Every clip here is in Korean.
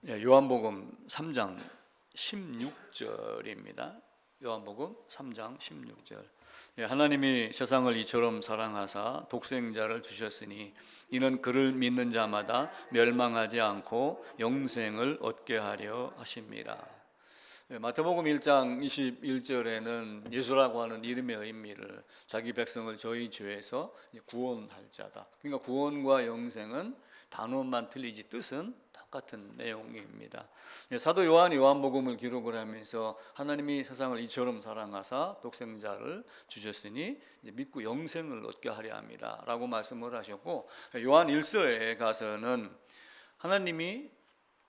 요한복음 3장 16절입니다. 요한복음 3장 16절. 하나님이 세상을 이처럼 사랑하사 독생자를 주셨으니 이는 그를 믿는 자마다 멸망하지 않고 영생을 얻게 하려 하심이라. 마태복음 1장 21절에는 예수라고 하는 이름의 의미를 자기 백성을 저희 죄에서 구원할 자다. 그러니까 구원과 영생은 단어만 틀리지 뜻은 똑같은 내용입니다. 사도 요한이 요한복음을 기록을 하면서 하나님이 세상을 이처럼 사랑하사 독생자를 주셨으니 믿고 영생을 얻게 하려 합니다 라고 말씀을 하셨고, 요한 1서에 가서는 하나님이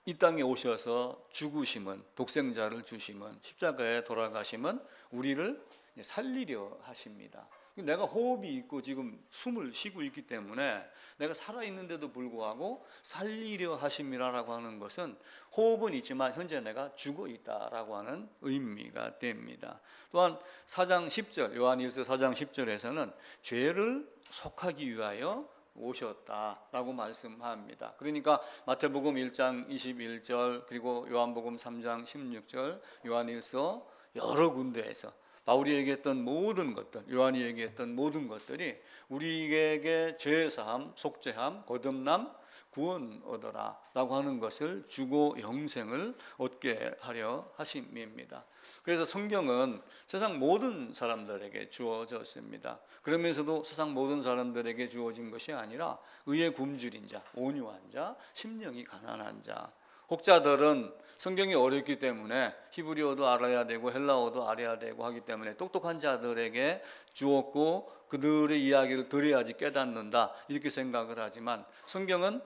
이 땅에 오셔서 죽으심은, 독생자를 주심은, 십자가에 돌아가심은 우리를 살리려 하십니다. 내가 호흡이 있고 지금 숨을 쉬고 있기 때문에 내가 살아있는데도 불구하고 살리려 하심이라고 하는 것은 호흡은 있지만 현재 내가 죽어 있다라고 하는 의미가 됩니다. 또한 4장 10절, 요한일서 4장 10절에서는 죄를 속하기 위하여 오셨다라고 말씀합니다. 그러니까 마태복음 1장 21절 그리고 요한복음 3장 16절, 요한일서 여러 군데에서 바울이 얘기했던 모든 것들, 요한이 얘기했던 모든 것들이 우리에게 죄사함, 속죄함, 거듭남, 구원 얻어라 라고 하는 것을 주고 영생을 얻게 하려 하심입니다. 그래서 성경은 세상 모든 사람들에게 주어졌습니다. 그러면서도 세상 모든 사람들에게 주어진 것이 아니라 의에 굶주린 자, 온유한 자, 심령이 가난한 자, 혹자들은 성경이 어렵기 때문에 히브리어도 알아야 되고 헬라어도 알아야 되고 하기 때문에 똑똑한 자들에게 주었고 그들의 이야기를 들어야지 깨닫는다 이렇게 생각을 하지만, 성경은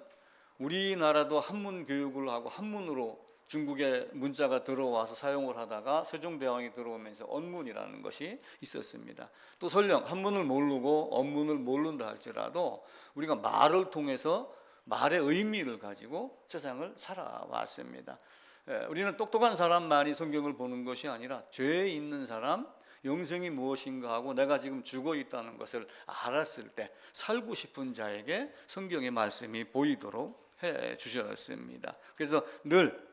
우리나라도 한문 교육을 하고 한문으로 중국에 문자가 들어와서 사용을 하다가 세종대왕이 들어오면서 언문이라는 것이 있었습니다. 또 설령 한문을 모르고 언문을 모른다 할지라도 우리가 말을 통해서 말의 의미를 가지고 세상을 살아왔습니다. 우리는 똑똑한 사람만이 성경을 보는 것이 아니라 죄에 있는 사람, 영생이 무엇인가 하고 내가 지금 죽어 있다는 것을 알았을 때 살고 싶은 자에게 성경의 말씀이 보이도록 해 주셨습니다. 그래서 늘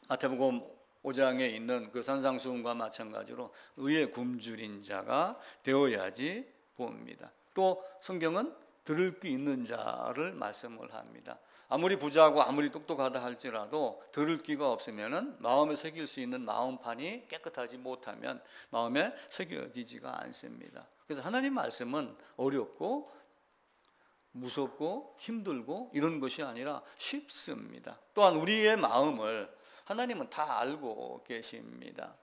마태복음 5장에 있는 그 산상수훈과 마찬가지로 의에 굶주린 자가 되어야지 봅니다. 또 성경은 들을 귀 있는 자를 말씀을 합니다. 아무리 부자고 아무리 똑똑하다 할지라도 들을 귀가 없으면 마음에 새길 수 있는 마음판이 깨끗하지 못하면 마음에 새겨지지가 않습니다. 그래서 하나님 말씀은 어렵고 무섭고 힘들고 이런 것이 아니라 쉽습니다. 또한 우리의 마음을 하나님은 다 알고 계십니다.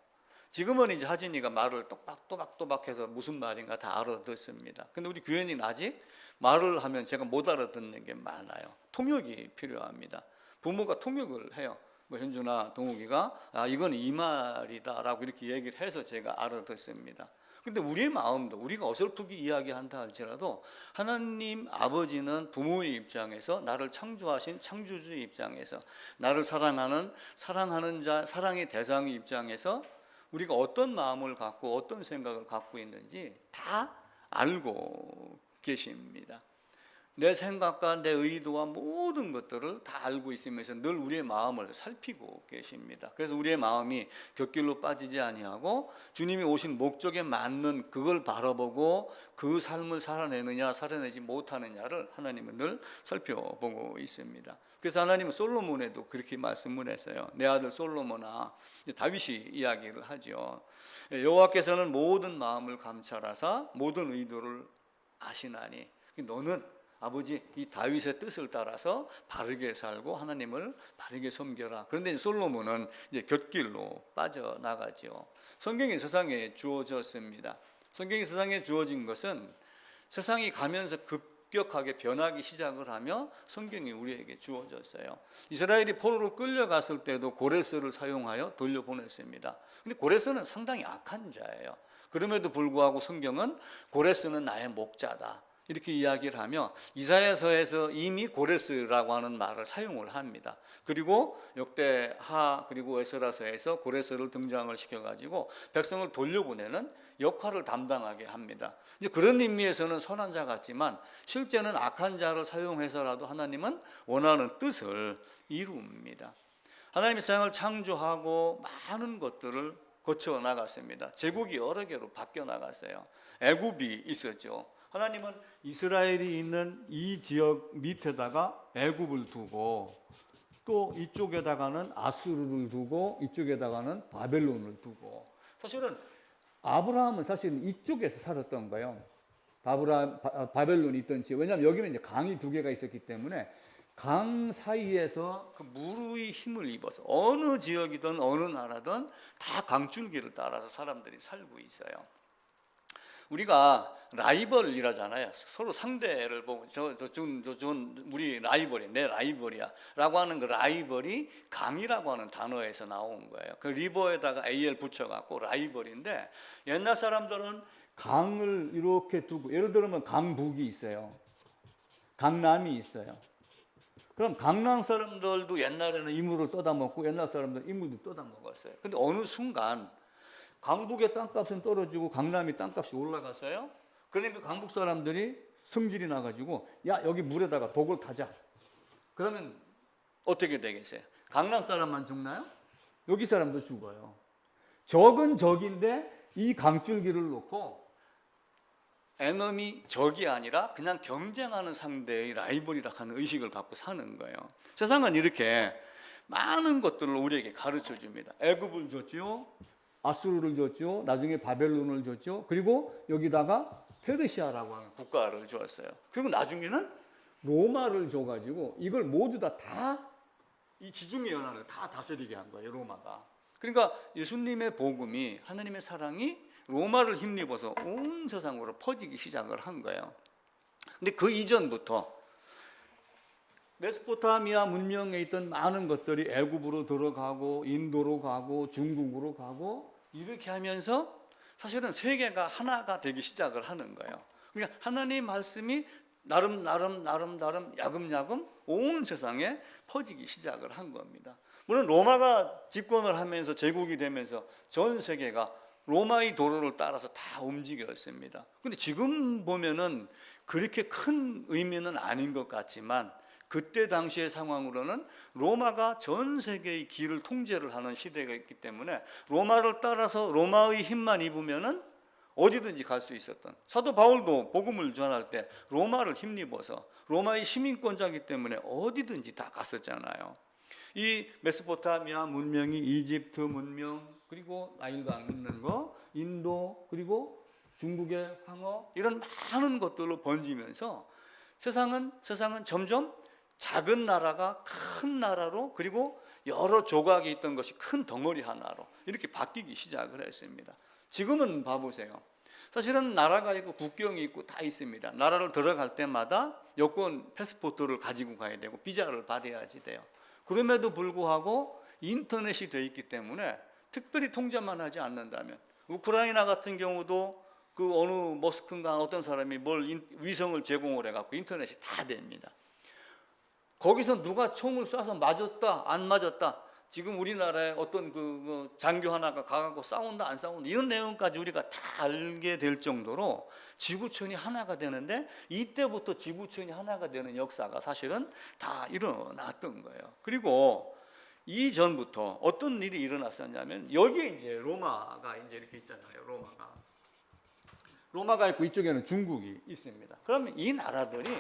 지금은 이제 하진이가 말을 또박또박해서 무슨 말인가 다 알아듣습니다. 근데 우리 규현이는 아직 말을 하면 제가 못 알아듣는 게 많아요. 통역이 필요합니다. 부모가 통역을 해요. 현주나 동욱이가 이건 이 말이다라고 이렇게 얘기를 해서 제가 알아듣습니다. 근데 우리의 마음도 우리가 어설프게 이야기한다 할지라도 하나님 아버지는 부모의 입장에서, 나를 창조하신 창조주의 입장에서, 나를 사랑하는 자, 사랑의 대상의 입장에서 우리가 어떤 마음을 갖고 어떤 생각을 갖고 있는지 다 알고 계십니다. 내 생각과 내 의도와 모든 것들을 다 알고 있으면서 늘 우리의 마음을 살피고 계십니다. 그래서 우리의 마음이 곁길로 빠지지 아니하고 주님이 오신 목적에 맞는 그걸 바라보고 그 삶을 살아내느냐 살아내지 못하느냐를 하나님은 늘 살펴보고 있습니다. 그래서 하나님은 솔로몬에도 그렇게 말씀을 했어요. 내 아들 솔로몬아, 다윗이 이야기를 하죠. 여호와께서는 모든 마음을 감찰하사 모든 의도를 아시나니 너는 아버지 이 다윗의 뜻을 따라서 바르게 살고 하나님을 바르게 섬겨라. 그런데 솔로몬은 이제 곁길로 빠져나가죠. 성경이 세상에 주어졌습니다. 성경이 세상에 주어진 것은 세상이 가면서 급격하게 변하기 시작을 하며 성경이 우리에게 주어졌어요. 이스라엘이 포로로 끌려갔을 때도 고레스를 사용하여 돌려보냈습니다. 근데 고레스는 상당히 악한 자예요. 그럼에도 불구하고 성경은 고레스는 나의 목자다 이렇게 이야기를 하며 이사야서에서 이미 고레스라고 하는 말을 사용을 합니다. 그리고 역대하 그리고 에스라서에서 고레스를 등장을 시켜가지고 백성을 돌려보내는 역할을 담당하게 합니다. 이제 그런 의미에서는 선한 자 같지만 실제는 악한 자를 사용해서라도 하나님은 원하는 뜻을 이룹니다. 하나님의 세상을 창조하고 많은 것들을 거쳐 나갔습니다. 제국이 여러 개로 바뀌어 나갔어요. 애굽이 있었죠. 하나님은 이스라엘이 있는 이 지역 밑에다가 애굽을 두고 또 이쪽에다가는 아수르를 두고 이쪽에다가는 바벨론을 두고, 사실은 아브라함은 사실 이쪽에서 살았던 거예요. 바벨론이 있던 지역. 왜냐하면 여기는 이제 강이 두 개가 있었기 때문에 강 사이에서 그 무르의 힘을 입어서 어느 지역이든 어느 나라든 다 강줄기를 따라서 사람들이 살고 있어요. 우리가 라이벌이라잖아요. 서로 상대를 보고 저건 우리 라이벌이야, 내 라이벌이야 라고 하는 그 라이벌이 강이라고 하는 단어에서 나온 거예요. 그 리버에다가 AL 붙여갖고 라이벌인데, 옛날 사람들은 강을 이렇게 두고, 예를 들면 강북이 있어요, 강남이 있어요. 그럼 강남 사람들도 옛날에는 이물을 떠다 먹고 옛날 사람들은 이물도 떠다 먹었어요. 근데 어느 순간 강북의 땅값은 떨어지고 강남의 땅값이 올라갔어요. 그러니까 강북 사람들이 성질이 나가지고, 야, 여기 물에다가 독을 타자. 그러면 어떻게 되겠어요? 강남 사람만 죽나요? 여기 사람도 죽어요. 적은 적인데 이 강줄기를 놓고 에너미, 적이 아니라 그냥 경쟁하는 상대의 라이벌이라 하는 의식을 갖고 사는 거예요. 세상은 이렇게 많은 것들을 우리에게 가르쳐 줍니다. 애굽을 줬죠, 아수르를 줬죠, 나중에 바벨론을 줬죠, 그리고 여기다가 페르시아라고 하는 국가를 주었어요. 그리고 나중에는 로마를 줘가지고 이걸 모두 다 이 지중해 연안을 다 다스리게 한 거예요, 로마가. 그러니까 예수님의 복음이, 하나님의 사랑이 로마를 힘입어서 온 세상으로 퍼지기 시작을 한 거예요. 근데 그 이전부터 메소포타미아 문명에 있던 많은 것들이 애굽으로 들어가고 인도로 가고 중국으로 가고 이렇게 하면서 사실은 세계가 하나가 되기 시작을 하는 거예요. 그러니까 하나님의 말씀이 나름 야금야금 온 세상에 퍼지기 시작을 한 겁니다. 물론 로마가 집권을 하면서 제국이 되면서 전 세계가 로마의 도로를 따라서 다 움직였습니다. 근데 지금 보면은 그렇게 큰 의미는 아닌 것 같지만, 그때 당시의 상황으로는 로마가 전 세계의 길을 통제를 하는 시대가 있기 때문에 로마를 따라서 로마의 힘만 입으면은 어디든지 갈 수 있었던, 사도 바울도 복음을 전할 때 로마를 힘입어서 로마의 시민권자이기 때문에 어디든지 다 갔었잖아요. 이 메소포타미아 문명이 이집트 문명, 그리고 나일강 있는 거, 인도, 그리고 중국의 황허, 이런 많은 것들로 번지면서 세상은 점점 작은 나라가 큰 나라로, 그리고 여러 조각이 있던 것이 큰 덩어리 하나로 이렇게 바뀌기 시작을 했습니다. 지금은 봐보세요. 사실은 나라가 있고 국경이 있고 다 있습니다. 나라를 들어갈 때마다 여권 패스포트를 가지고 가야 되고 비자를 받아야지 돼요. 그럼에도 불구하고 인터넷이 돼 있기 때문에 특별히 통제만 하지 않는다면, 우크라이나 같은 경우도 그 어느 모스크인가 어떤 사람이 위성을 제공을 해갖고 인터넷이 다 됩니다. 거기서 누가 총을 쏴서 맞았다 안 맞았다, 지금 우리나라에 어떤 그 장교 하나가 가갖고 싸운다 안 싸운다, 이런 내용까지 우리가 다 알게 될 정도로 지구촌이 하나가 되는데, 이때부터 지구촌이 하나가 되는 역사가 사실은 다 일어났던 거예요. 그리고 이전부터 어떤 일이 일어났었냐면, 여기에 이제 로마가 이제 이렇게 있잖아요. 로마가 있고 이쪽에는 중국이 있습니다. 그러면 이 나라들이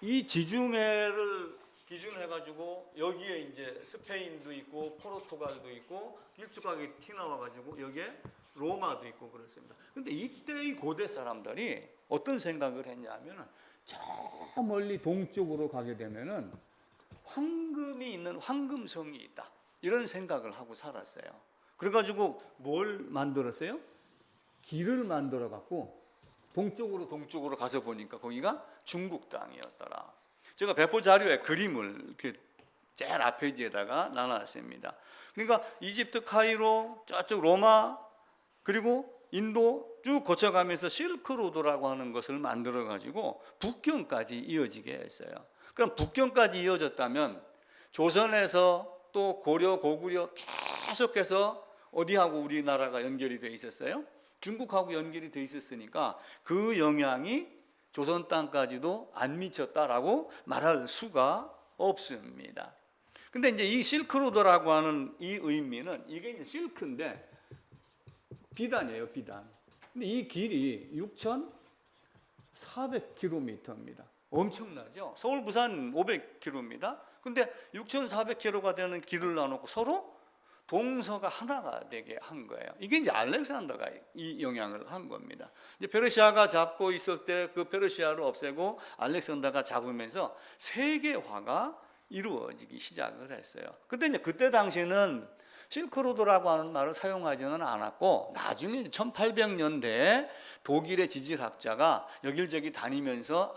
이 지중해를 기준해가지고 여기에 이제 스페인도 있고 포르투갈도 있고 길쭉하게 튀어나와가지고 여기에 로마도 있고 그렇습니다. 근데 이때의 고대 사람들이 어떤 생각을 했냐면, 저 멀리 동쪽으로 가게 되면은 황금이 있는 황금성이 있다, 이런 생각을 하고 살았어요. 그래가지고 뭘 만들었어요? 길을 만들어 갖고 동쪽으로 가서 보니까 거기가 중국 땅이었더라. 제가 배포 자료에 그림을 이렇게 제일 앞 페이지에다가 나눠놨습니다. 그러니까 이집트 카이로, 저쪽 로마, 그리고 인도 쭉 거쳐가면서 실크로드라고 하는 것을 만들어 가지고 북경까지 이어지게 했어요. 그럼 북경까지 이어졌다면 조선에서 또 고려, 고구려 계속해서 어디하고 우리나라가 연결이 돼 있었어요? 중국하고 연결이 돼 있었으니까 그 영향이 조선 땅까지도 안 미쳤다라고 말할 수가 없습니다. 근데 이제 이 실크로드라고 하는 이 의미는 이게 이제 실크인데 비단이에요, 비단. 근데 이 길이 6,400km입니다. 엄청나죠? 서울 부산 500km입니다. 근데 6,400km가 되는 길을 나누고 서로 동서가 하나가 되게 한 거예요. 이게 이제 알렉산더가 이 영향을 한 겁니다. 이제 페르시아가 잡고 있을 때 그 페르시아를 없애고 알렉산더가 잡으면서 세계화가 이루어지기 시작을 했어요. 근데 이제 그때 당시는 실크로드라고 하는 말을 사용하지는 않았고 나중에 1800년대에 독일의 지질학자가 여길저기 다니면서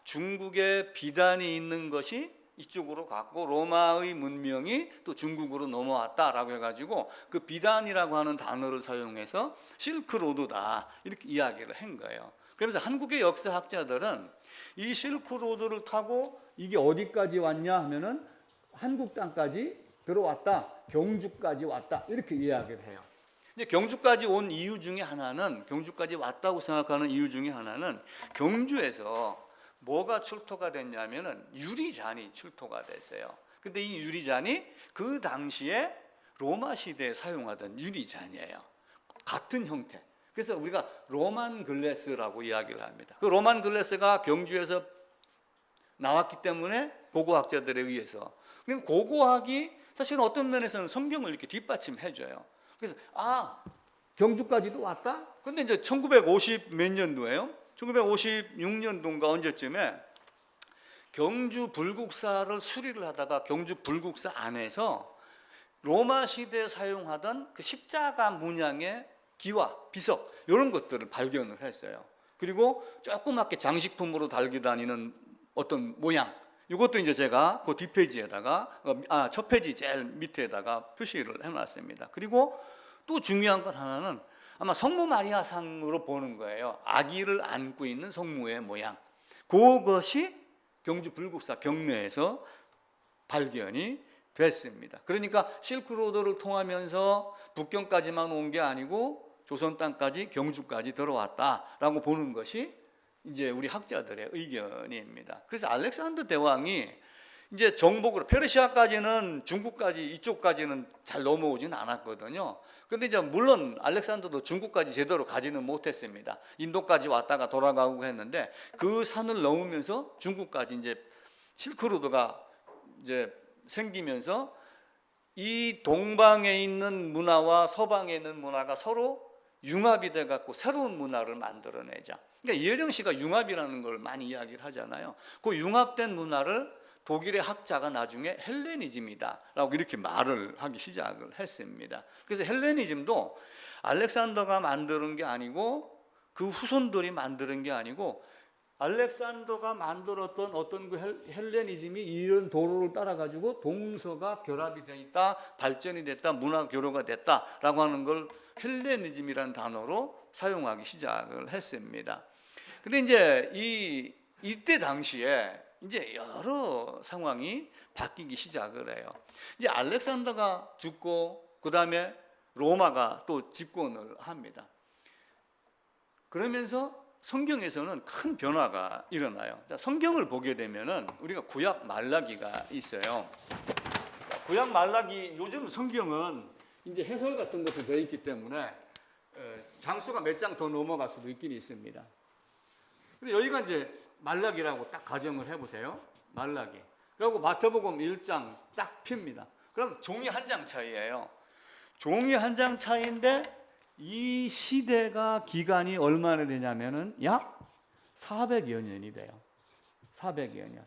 중국에 비단이 있는 것이 이쪽으로 갔고 로마의 문명이 또 중국으로 넘어왔다라고 해가지고 그 비단이라고 하는 단어를 사용해서 실크로드다 이렇게 이야기를 한 거예요. 그래서 한국의 역사학자들은 이 실크로드를 타고 이게 어디까지 왔냐 하면은 한국 땅까지 들어왔다, 경주까지 왔다 이렇게 이야기를 해요. 이제 경주까지 온 이유 중에 하나는 경주까지 왔다고 생각하는 이유 중에 하나는 경주에서 뭐가 출토가 됐냐면은 유리잔이 출토가 됐어요. 근데 이 유리잔이 그 당시에 로마 시대에 사용하던 유리잔이에요. 같은 형태. 그래서 우리가 로만 글래스라고 이야기를 합니다. 그 로만 글래스가 경주에서 나왔기 때문에 고고학자들에 의해서. 그러니까 고고학이 사실은 어떤 면에서는 성경을 이렇게 뒷받침해 줘요. 그래서 경주까지도 왔다? 근데 이제 1950 몇 년도예요? 1956년도인가 언제쯤에 경주 불국사를 수리를 하다가 경주 불국사 안에서 로마 시대에 사용하던 그 십자가 문양의 기와 비석 이런 것들을 발견을 했어요. 그리고 조그맣게 장식품으로 달고 다니는 어떤 모양 이것도 이제 제가 그 뒷페이지에다가 첫 페이지 제일 밑에다가 표시를 해놨습니다. 그리고 또 중요한 것 하나는 아마 성모 마리아상으로 보는 거예요. 아기를 안고 있는 성모의 모양. 그것이 경주 불국사 경내에서 발견이 됐습니다. 그러니까 실크로드를 통하면서 북경까지만 온 게 아니고 조선 땅까지 경주까지 들어왔다라고 보는 것이 이제 우리 학자들의 의견입니다. 그래서 알렉산더 대왕이 이제 정복으로 페르시아까지는 중국까지 이쪽까지는 잘 넘어오진 않았거든요. 근데 이제 물론 알렉산더도 중국까지 제대로 가지는 못했습니다. 인도까지 왔다가 돌아가고 했는데 그 산을 넘으면서 중국까지 이제 실크로드가 이제 생기면서 이 동방에 있는 문화와 서방에 있는 문화가 서로 융합이 돼 갖고 새로운 문화를 만들어내자. 그러니까 이혜령 씨가 융합이라는 걸 많이 이야기를 하잖아요. 그 융합된 문화를 독일의 학자가 나중에 헬레니즘이다라고 이렇게 말을 하기 시작을 했습니다. 그래서 헬레니즘도 알렉산더가 만드는 게 아니고 그 후손들이 만드는 게 아니고 알렉산더가 만들었던 어떤 그 헬레니즘이 이런 도로를 따라 가지고 동서가 결합이 되어 있다, 발전이 됐다, 문화 교류가 됐다라고 하는 걸 헬레니즘이라는 단어로 사용하기 시작을 했습니다. 근데 이제 이때 당시에 이제 여러 상황이 바뀌기 시작을 해요. 이제 알렉산더가 죽고 그 다음에 로마가 또 집권을 합니다. 그러면서 성경에서는 큰 변화가 일어나요. 자, 성경을 보게 되면은 우리가 구약 말라기가 있어요. 구약 말라기 요즘 성경은 이제 해설 같은 것도 되어 있기 때문에 장수가 몇 장 더 넘어갈 수도 있긴 있습니다. 근데 여기가 이제 말라기라고 딱 가정을 해보세요. 말라기. 그리고 마태복음 1장 딱 핍니다. 그럼 종이 한 장 차이예요. 종이 한 장 차이인데 이 시대가 기간이 얼마나 되냐면은 약 400여 년이 돼요. 400여 년.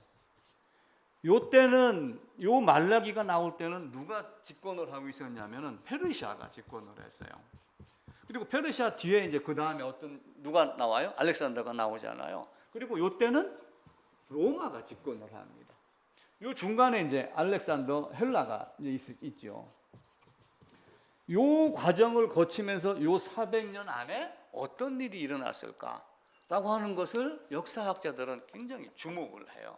요 때는 요 말라기가 나올 때는 누가 집권을 하고 있었냐면은 페르시아가 집권을 했어요. 그리고 페르시아 뒤에 이제 그 다음에 누가 나와요? 알렉산더가 나오잖아요. 그리고 요 때는 로마가 집권을 합니다. 요 중간에 이제 알렉산더 헬라가 이제 있죠. 요 과정을 거치면서 요 400년 안에 어떤 일이 일어났을까라고 하는 것을 역사학자들은 굉장히 주목을 해요.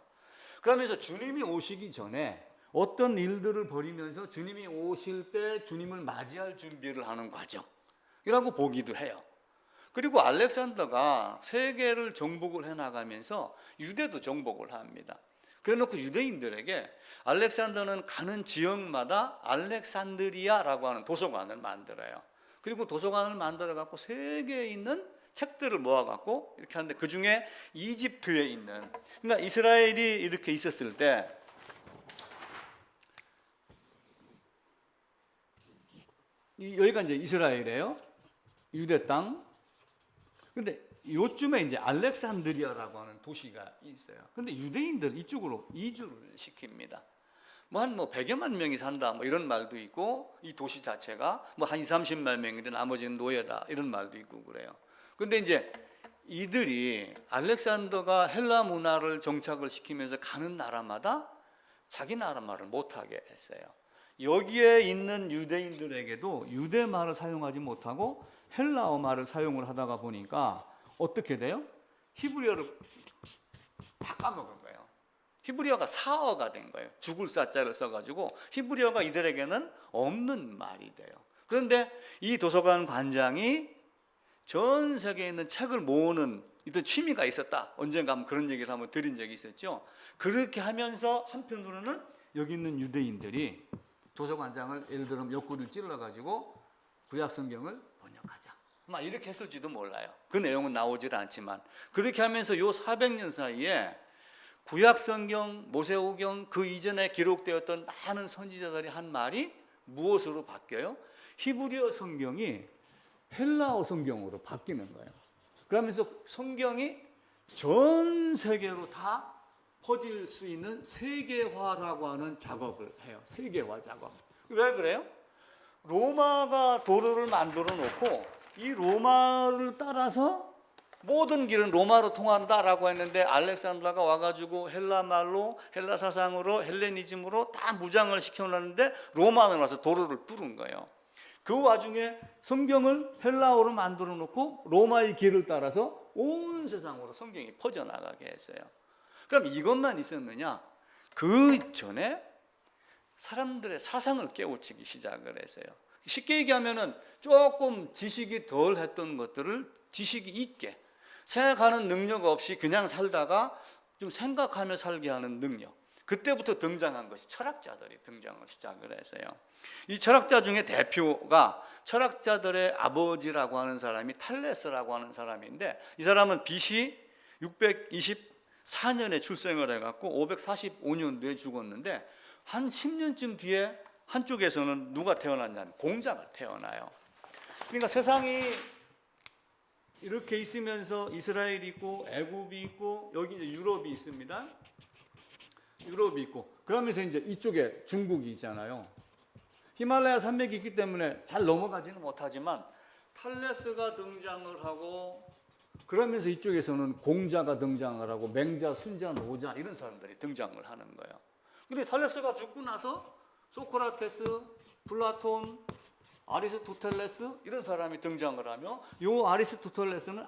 그러면서 주님이 오시기 전에 어떤 일들을 벌이면서 주님이 오실 때 주님을 맞이할 준비를 하는 과정이라고 보기도 해요. 그리고 알렉산더가 세계를 정복을 해나가면서 유대도 정복을 합니다. 그래놓고 유대인들에게 알렉산더는 가는 지역마다 알렉산드리아라고 하는 도서관을 만들어요. 그리고 도서관을 만들어 갖고 세계에 있는 책들을 모아 갖고 이렇게 하는데, 그 중에 이집트에 있는, 그러니까 이스라엘이 이렇게 있었을 때 여기가 이제 이스라엘이에요. 유대 땅. 근데 요쯤에 이제 알렉산드리아라고 하는 도시가 있어요. 근데 유대인들 이쪽으로 이주를 시킵니다. 한 100여만 명이 산다 이런 말도 있고, 이 도시 자체가 한 20-30만 명인데 나머지는 노예다 이런 말도 있고 그래요. 근데 이제 이들이 알렉산더가 헬라 문화를 정착을 시키면서 가는 나라마다 자기 나라 말을 못하게 했어요. 여기에 있는 유대인들에게도 유대 말을 사용하지 못하고 헬라어 말을 사용을 하다가 보니까 어떻게 돼요? 히브리어를 다 까먹은 거예요. 히브리어가 사어가 된 거예요. 죽을 사자를 써가지고 히브리어가 이들에게는 없는 말이 돼요. 그런데 이 도서관 관장이 전 세계에 있는 책을 모으는 이런 취미가 있었다. 언젠가 한번 그런 얘기를 한번 드린 적이 있었죠. 그렇게 하면서 한편으로는 여기 있는 유대인들이 도서관장을 예를 들면 옆구리를 찔러가지고 구약 성경을 번역하자, 이렇게 했을지도 몰라요. 그 내용은 나오질 않지만 그렇게 하면서 요 400년 사이에 구약 성경, 모세오경 그 이전에 기록되었던 많은 선지자들이 한 말이 무엇으로 바뀌어요? 히브리어 성경이 헬라어 성경으로 바뀌는 거예요. 그러면서 성경이 전 세계로 다 퍼질 수 있는 세계화라고 하는 작업을 해요. 세계화 작업. 왜 그래요? 로마가 도로를 만들어 놓고 이 로마를 따라서 모든 길은 로마로 통한다라고 했는데, 알렉산더가 와가지고 헬라 말로, 헬라 사상으로, 헬레니즘으로 다 무장을 시켜놨는데 로마는 와서 도로를 뚫은 거예요. 그 와중에 성경을 헬라어로 만들어 놓고 로마의 길을 따라서 온 세상으로 성경이 퍼져나가게 했어요. 그럼 이것만 있었느냐? 그 전에 사람들의 사상을 깨우치기 시작을 했어요. 쉽게 얘기하면은 조금 지식이 덜 했던 것들을 지식이 있게, 생각하는 능력 없이 그냥 살다가 좀 생각하며 살게 하는 능력, 그때부터 등장한 것이 철학자들이 등장을 시작을 했어요. 이 철학자 중에 대표가 철학자들의 아버지라고 하는 사람이 탈레스라고 하는 사람인데, 이 사람은 BC 624년에 출생을 해갖고 545년도에 죽었는데, 한 10년쯤 뒤에 한쪽에서는 누가 태어났냐면 공자가 태어나요. 그러니까 세상이 이렇게 있으면서 이스라엘이 있고 애굽이 있고 여기 이제 유럽이 있습니다. 유럽이 있고, 그러면서 이제 이쪽에 중국이 있잖아요. 히말라야 산맥이 있기 때문에 잘 넘어가지는 못하지만 탈레스가 등장을 하고, 그러면서 이쪽에서는 공자가 등장을 하고 맹자, 순자, 노자 이런 사람들이 등장을 하는 거예요. 근데 탈레스가 죽고 나서 소크라테스, 플라톤, 아리스토텔레스 이런 사람이 등장을 하며, 요 아리스토텔레스는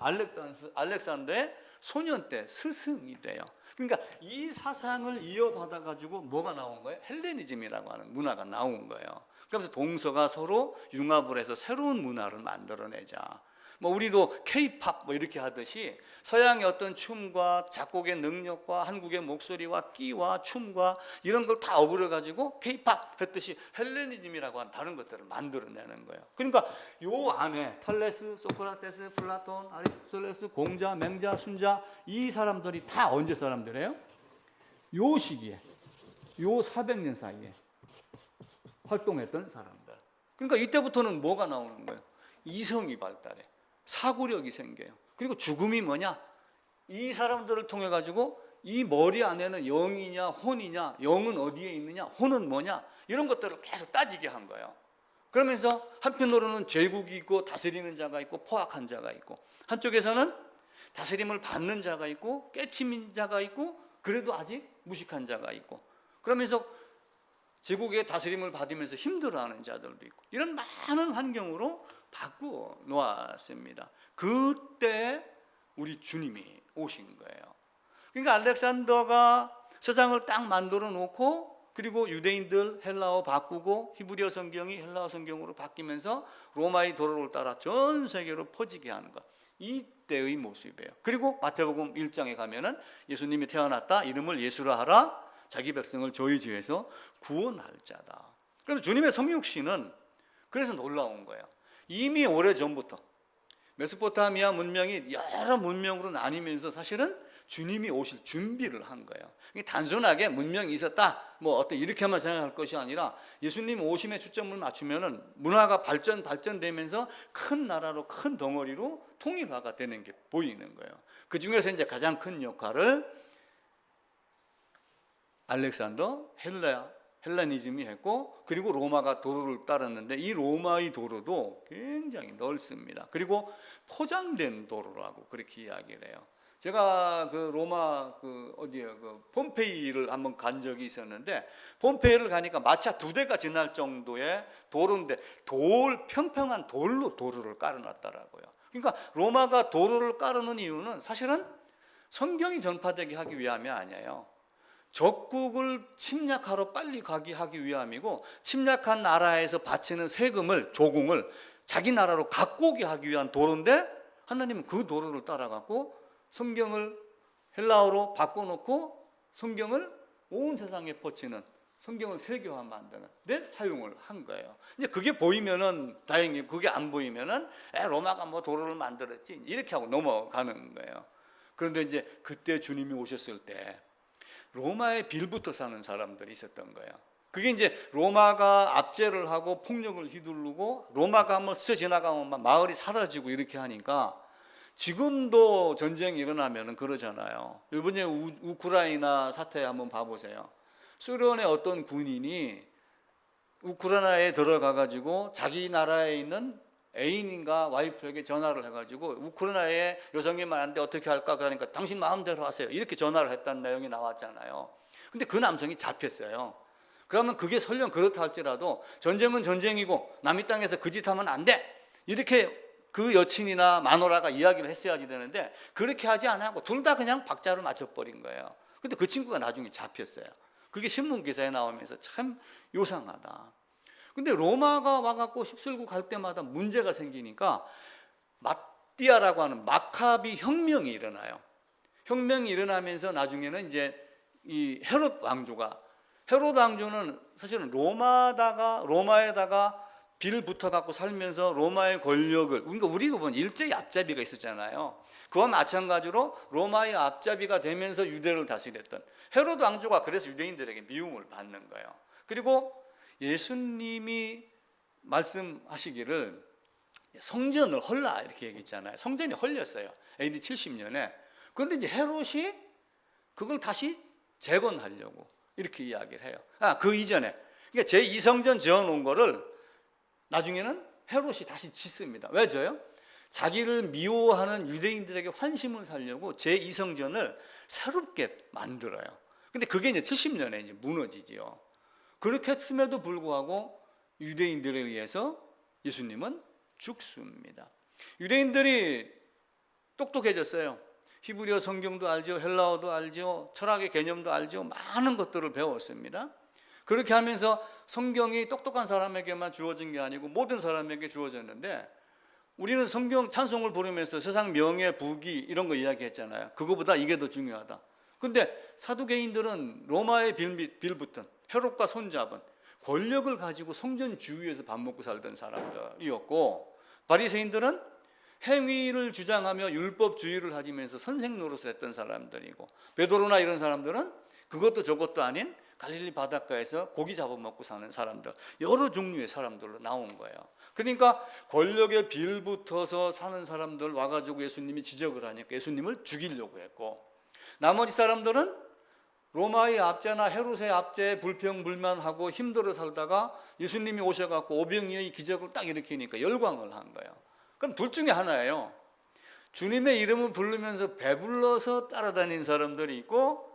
알렉산더의 소년 때 스승이 돼요. 그러니까 이 사상을 이어받아 가지고 뭐가 나온 거예요? 헬레니즘이라고 하는 문화가 나온 거예요. 그러면서 동서가 서로 융합을 해서 새로운 문화를 만들어내자. 우리도 K-팝 이렇게 하듯이 서양의 어떤 춤과 작곡의 능력과 한국의 목소리와 끼와 춤과 이런 걸 다 어우러 가지고 K-팝 했듯이 헬레니즘이라고 하는 다른 것들을 만들어내는 거예요. 그러니까 요 안에 탈레스, 소크라테스, 플라톤, 아리스토텔레스, 공자, 맹자, 순자 이 사람들이 다 언제 사람들이에요? 요 시기에, 요 400년 사이에 활동했던 사람들. 그러니까 이때부터는 뭐가 나오는 거예요? 이성이 발달해. 사고력이 생겨요. 그리고 죽음이 뭐냐? 이 사람들을 통해 가지고 이 머리 안에는 영이냐 혼이냐, 영은 어디에 있느냐, 혼은 뭐냐, 이런 것들을 계속 따지게 한 거예요. 그러면서 한편으로는 제국이 있고 다스리는 자가 있고 포악한 자가 있고, 한쪽에서는 다스림을 받는 자가 있고 깨치민 자가 있고 그래도 아직 무식한 자가 있고, 그러면서 제국의 다스림을 받으면서 힘들어하는 자들도 있고, 이런 많은 환경으로 바꾸어 놓았습니다. 그때 우리 주님이 오신 거예요. 그러니까 알렉산더가 세상을 딱 만들어 놓고, 그리고 유대인들 헬라어 바꾸고 히브리어 성경이 헬라어 성경으로 바뀌면서 로마의 도로를 따라 전 세계로 퍼지게 하는 것, 이때의 모습이에요. 그리고 마태복음 1장에 가면은 예수님이 태어났다, 이름을 예수라 하라, 자기 백성을 저희 죄에서 구원할 자다. 그런데 주님의 성육신은 그래서 놀라운 거예요. 이미 오래전부터 메소포타미아 문명이 여러 문명으로 나뉘면서 사실은 주님이 오실 준비를 한 거예요. 단순하게 문명이 있었다, 뭐 어떤 이렇게만 생각할 것이 아니라 예수님 오심에 초점을 맞추면은 문화가 발전되면서 큰 나라로, 큰 덩어리로 통일화가 되는 게 보이는 거예요. 그 중에서 이제 가장 큰 역할을 알렉산더 헬레니즘이 했고, 그리고 로마가 도로를 따랐는데 이 로마의 도로도 굉장히 넓습니다. 그리고 포장된 도로라고 그렇게 이야기를 해요. 제가 그 로마 폼페이를 한번 간 적이 있었는데, 폼페이를 가니까 마차 2대가 지날 정도의 도로인데 평평한 돌로 도로를 깔아놨더라고요. 그러니까 로마가 도로를 깔아놓은 이유는 사실은 성경이 전파되게 하기 위함이 아니에요. 적국을 침략하러 빨리 가게 하기 위함이고, 침략한 나라에서 바치는 세금을, 조공을 자기 나라로 갖고 오게 하기 위한 도로인데, 하나님은 그 도로를 따라가고 성경을 헬라어로 바꿔놓고 성경을 온 세상에 퍼치는, 성경을 세계화 만드는 데 사용을 한 거예요. 이제 그게 보이면은 다행히, 그게 안 보이면은 로마가 뭐 도로를 만들었지 이렇게 하고 넘어가는 거예요. 그런데 이제 그때 주님이 오셨을 때 로마의 빌부터 사는 사람들이 있었던 거예요. 그게 이제 로마가 압제를 하고 폭력을 휘두르고 로마가 한번 스쳐 지나가면 마을이 사라지고 이렇게 하니까, 지금도 전쟁이 일어나면 그러잖아요. 이번에 우크라이나 사태 한번 봐보세요. 소련의 어떤 군인이 우크라이나에 들어가가지고 자기 나라에 있는 애인인가 와이프에게 전화를 해가지고 우크라이나에 여성이 많은데 어떻게 할까 그러니까 당신 마음대로 하세요 이렇게 전화를 했다는 내용이 나왔잖아요. 근데 그 남성이 잡혔어요. 그러면 그게 설령 그렇다 할지라도 전쟁은 전쟁이고 남의 땅에서 그 짓 하면 안 돼 이렇게 그 여친이나 마누라가 이야기를 했어야지 되는데, 그렇게 하지 않고 둘 다 그냥 박자를 맞춰버린 거예요. 근데 그 친구가 나중에 잡혔어요. 그게 신문 기사에 나오면서 참 요상하다. 근데 로마가 와갖고 휩쓸고 갈 때마다 문제가 생기니까 마띠아라고 하는 마카비 혁명이 일어나요. 혁명이 일어나면서 나중에는 이제 이 헤롯 왕조는 사실은 로마에다가 빌 붙어갖고 살면서 로마의 권력을, 그러니까 우리가 보면 일제의 앞잡이가 있었잖아요. 그와 마찬가지로 로마의 앞잡이가 되면서 유대를 다스렸던 헤롯 왕조가 그래서 유대인들에게 미움을 받는 거예요. 그리고 예수님이 말씀하시기를 성전을 헐라 이렇게 얘기했잖아요. 성전이 헐렸어요. AD 70년에. 그런데 이제 헤롯이 그걸 다시 재건하려고 이렇게 이야기를 해요. 그 이전에, 그러니까 제2성전 지어놓은 거를 나중에는 헤롯이 다시 짓습니다. 왜 져요? 자기를 미워하는 유대인들에게 환심을 살려고 제2성전을 새롭게 만들어요. 근데 그게 이제 70년에 이제 무너지지요. 그렇게 했음에도 불구하고 유대인들에 의해서 예수님은 죽습니다. 유대인들이 똑똑해졌어요. 히브리어 성경도 알죠, 헬라어도 알죠, 철학의 개념도 알죠, 많은 것들을 배웠습니다. 그렇게 하면서 성경이 똑똑한 사람에게만 주어진 게 아니고 모든 사람에게 주어졌는데, 우리는 성경 찬송을 부르면서 세상 명예, 부귀 이런 거 이야기했잖아요. 그거보다 이게 더 중요하다. 근데 사두개인들은 로마의 빌붙은 헤롯과 손잡은 권력을 가지고 성전 주위에서 밥 먹고 살던 사람들이었고, 바리새인들은 행위를 주장하며 율법주의를 하면서 선생 노릇을 했던 사람들이고, 베드로나 이런 사람들은 그것도 저것도 아닌 갈릴리 바닷가에서 고기 잡아먹고 사는 사람들, 여러 종류의 사람들로 나온 거예요. 그러니까 권력에 빌붙어서 사는 사람들 와가지고 예수님이 지적을 하니까 예수님을 죽이려고 했고, 나머지 사람들은 로마의 압제나 헤롯의 압제에 불평불만하고 힘들어 살다가 예수님이 오셔갖고 오병이어의 기적을 딱 일으키니까 열광을 한 거예요. 그럼 둘 중에 하나예요. 주님의 이름을 부르면서 배불러서 따라다닌 사람들이 있고,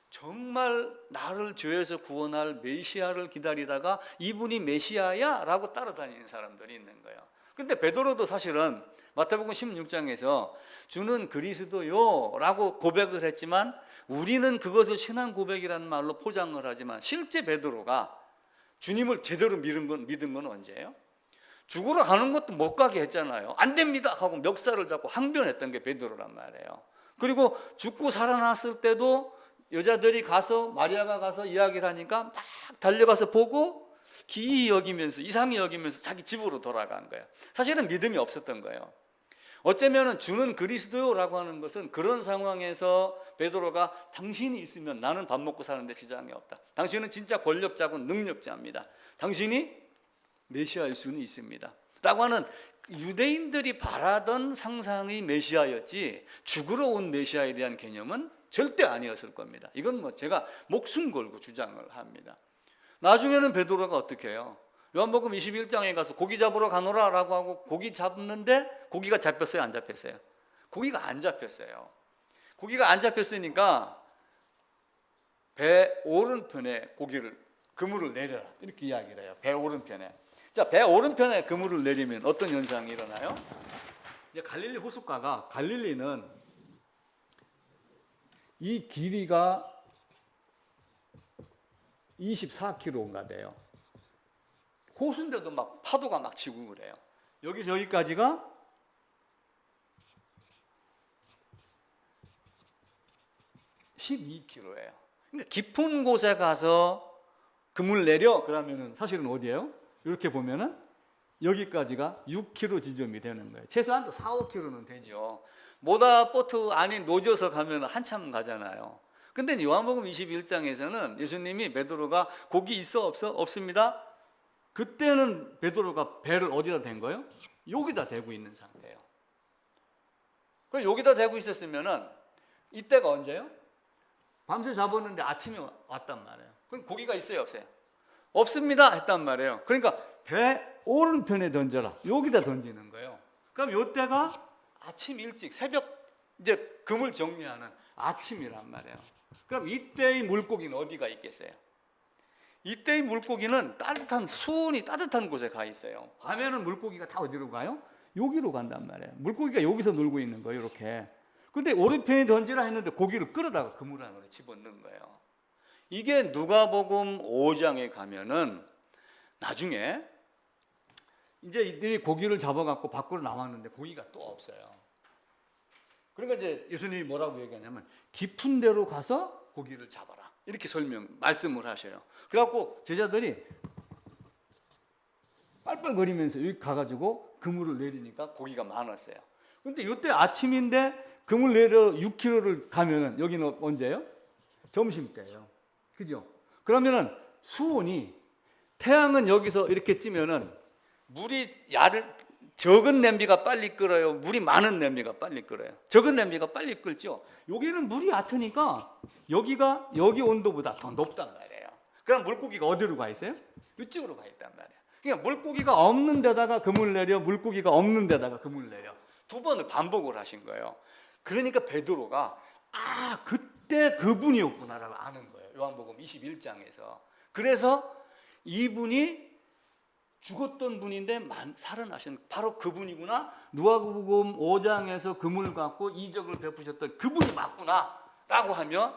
정말 나를 죄에서 구원할 메시아를 기다리다가 이분이 메시아야 라고 따라다니는 사람들이 있는 거예요. 근데 베드로도 사실은 마태복음 16장에서 주는 그리스도요 라고 고백을 했지만, 우리는 그것을 신앙 고백이라는 말로 포장을 하지만 실제 베드로가 주님을 제대로 믿은 건 언제예요? 죽으러 가는 것도 못 가게 했잖아요. 안 됩니다 하고 멱살을 잡고 항변했던 게 베드로란 말이에요. 그리고 죽고 살아났을 때도 여자들이 가서 마리아가 가서 이야기를 하니까 막 달려가서 보고 기이 여기면서 이상히 여기면서 자기 집으로 돌아간 거예요. 사실은 믿음이 없었던 거예요. 어쩌면 주는 그리스도라고 하는 것은 그런 상황에서 베드로가 당신이 있으면 나는 밥 먹고 사는데 지장이 없다. 당신은 진짜 권력자고 능력자입니다. 당신이 메시아일 수는 있습니다. 라고 하는 유대인들이 바라던 상상의 메시아였지 죽으러 온 메시아에 대한 개념은 절대 아니었을 겁니다. 이건 뭐 제가 목숨 걸고 주장을 합니다. 나중에는 베드로가 어떻게 해요? 요한복음 21장에 가서 고기 잡으러 가노라라고 하고 고기 잡는데 고기가 잡혔어요, 안 잡혔어요? 고기가 안 잡혔어요. 고기가 안 잡혔으니까 배 오른편에 그물을 내려라 이렇게 이야기를 해요. 배 오른편에. 자, 배 오른편에 그물을 내리면 어떤 현상이 일어나요? 이제 갈릴리 호숫가가 갈릴리는 이 길이가 24km가 돼요. 호수인데도 막 파도가 막 치고 그래요. 여기서 여기까지가 12km예요. 그러니까 깊은 곳에 가서 그물 내려 그러면은 사실은 어디예요? 이렇게 보면은 여기까지가 6km 지점이 되는 거예요. 최소한 4, 5km는 되죠. 모다보트 안에 놓여서 가면 한참 가잖아요. 근데 요한복음 21장에서는 예수님이 베드로가 고기 있어 없어? 없습니다. 그때는 베드로가 배를 어디다 댄 거예요? 여기다 대고 있는 상태예요. 그럼 여기다 대고 있었으면은 이때가 언제요? 밤새 잡았는데 아침에 왔단 말이에요. 그럼 고기가 있어요 없어요? 없습니다 했단 말이에요. 그러니까 배 오른편에 던져라. 여기다 던지는 거예요. 그럼 이때가 아침 일찍 새벽 이제 그물 정리하는 아침이란 말이에요. 그럼 이때의 물고기는 어디가 있겠어요? 이때의 물고기는 따뜻한 수온이 따뜻한 곳에 가 있어요. 밤에는 물고기가 다 어디로 가요? 여기로 간단 말이에요. 물고기가 여기서 놀고 있는 거예요, 이렇게. 근데 오른편에 던지라 했는데 고기를 끌어다가 그물 안으로 집어넣는 거예요. 이게 누가복음 5장에 가면은 나중에 이제 이들이 고기를 잡아갖고 밖으로 나왔는데 고기가 또 없어요. 그러니까 이제 예수님이 뭐라고 얘기하냐면 깊은 데로 가서 고기를 잡아라 이렇게 말씀을 하셔요. 그래갖고 제자들이 빨빨거리면서 여기 가가지고 그물을 내리니까 고기가 많았어요. 근데 이때 아침인데 그물 내려 6km를 가면은 여기는 언제예요? 점심때예요. 그죠? 그러면은 수온이 태양은 여기서 이렇게 찌면은 물이 적은 냄비가 빨리 끓어요? 물이 많은 냄비가 빨리 끓어요? 적은 냄비가 빨리 끓죠? 여기는 물이 얕으니까 여기 온도보다 더 높단 말이에요. 그럼 물고기가 어디로 가 있어요? 이쪽으로 가 있단 말이에요. 그러니까 물고기가 없는 데다가 그물 내려, 물고기가 없는 데다가 그물 내려. 두 번을 반복을 하신 거예요. 그러니까 베드로가 그때 그분이었구나라고 아는 거예요. 요한복음 21장에서. 그래서 이분이 죽었던 분인데 살아나신 바로 그분이구나. 누가복음 5장에서 그물 갖고 이적을 베푸셨던 그분이 맞구나라고 하면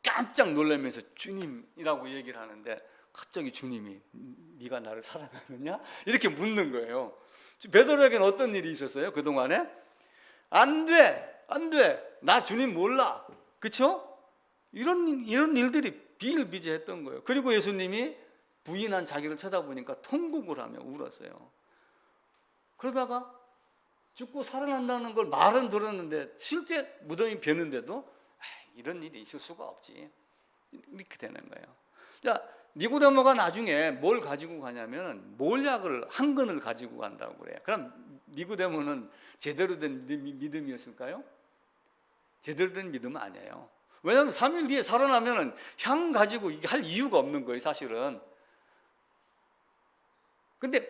깜짝 놀라면서 주님이라고 얘기를 하는데 갑자기 주님이 네가 나를 사랑하느냐? 이렇게 묻는 거예요. 베드로에게는 어떤 일이 있었어요? 그동안에? 안 돼. 나 주님 몰라. 그렇죠? 이런 일들이 비일비재했던 거예요. 그리고 예수님이 부인한 자기를 쳐다보니까 통곡을 하며 울었어요. 그러다가 죽고 살아난다는 걸 말은 들었는데 실제 무덤이 비었는데도 이런 일이 있을 수가 없지. 이렇게 되는 거예요. 자, 니고데모가 나중에 뭘 가지고 가냐면 몰약을 한 근을 가지고 간다고 그래요. 그럼 니고데모는 제대로 된 믿음이었을까요? 제대로 된 믿음은 아니에요. 왜냐하면 3일 뒤에 살아나면은 향 가지고 이게 할 이유가 없는 거예요, 사실은. 근데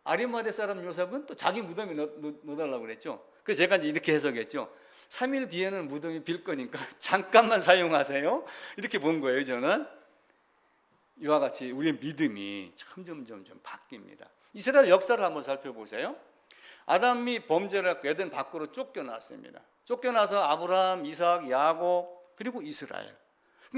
아리마대 사람 요셉은 또 자기 무덤에 넣어달라고 그랬죠. 그래서 제가 이제 이렇게 해석했죠. 3일 뒤에는 무덤이 빌 거니까 잠깐만 사용하세요. 이렇게 본 거예요, 저는. 이와 같이 우리의 믿음이 점점 바뀝니다. 이스라엘 역사를 한번 살펴보세요. 아담이 범죄를 했고 에덴 밖으로 쫓겨났습니다. 쫓겨나서 아브라함, 이삭, 야곱 그리고 이스라엘.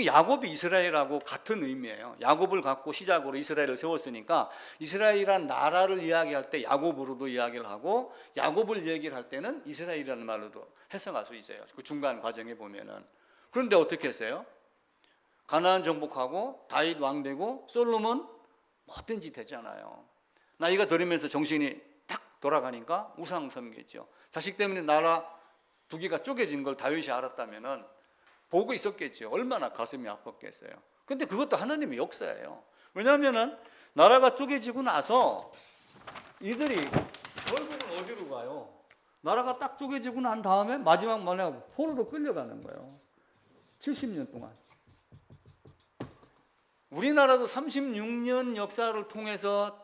야곱이 이스라엘하고 같은 의미예요. 야곱을 갖고 시작으로 이스라엘을 세웠으니까 이스라엘이란 나라를 이야기할 때 야곱으로도 이야기를 하고 야곱을 얘기를 할 때는 이스라엘이라는 말로도 해석할 수 있어요. 그 중간 과정에 보면은. 그런데 어떻게 했어요? 가나안 정복하고 다윗 왕 되고 솔로몬 못된 짓 했잖아요. 나이가 들으면서 정신이 딱 돌아가니까 우상 섬겼죠. 자식 때문에 나라 두 개가 쪼개진 걸 다윗이 알았다면은 보고 있었겠죠. 얼마나 가슴이 아팠겠어요. 근데 그것도 하나님의 역사예요. 왜냐하면은 나라가 쪼개지고 나서 이들이 결국은 어디로 가요? 나라가 딱 쪼개지고 난 다음에 마지막 만에 포로로 끌려가는 거예요. 70년 동안. 우리나라도 36년 역사를 통해서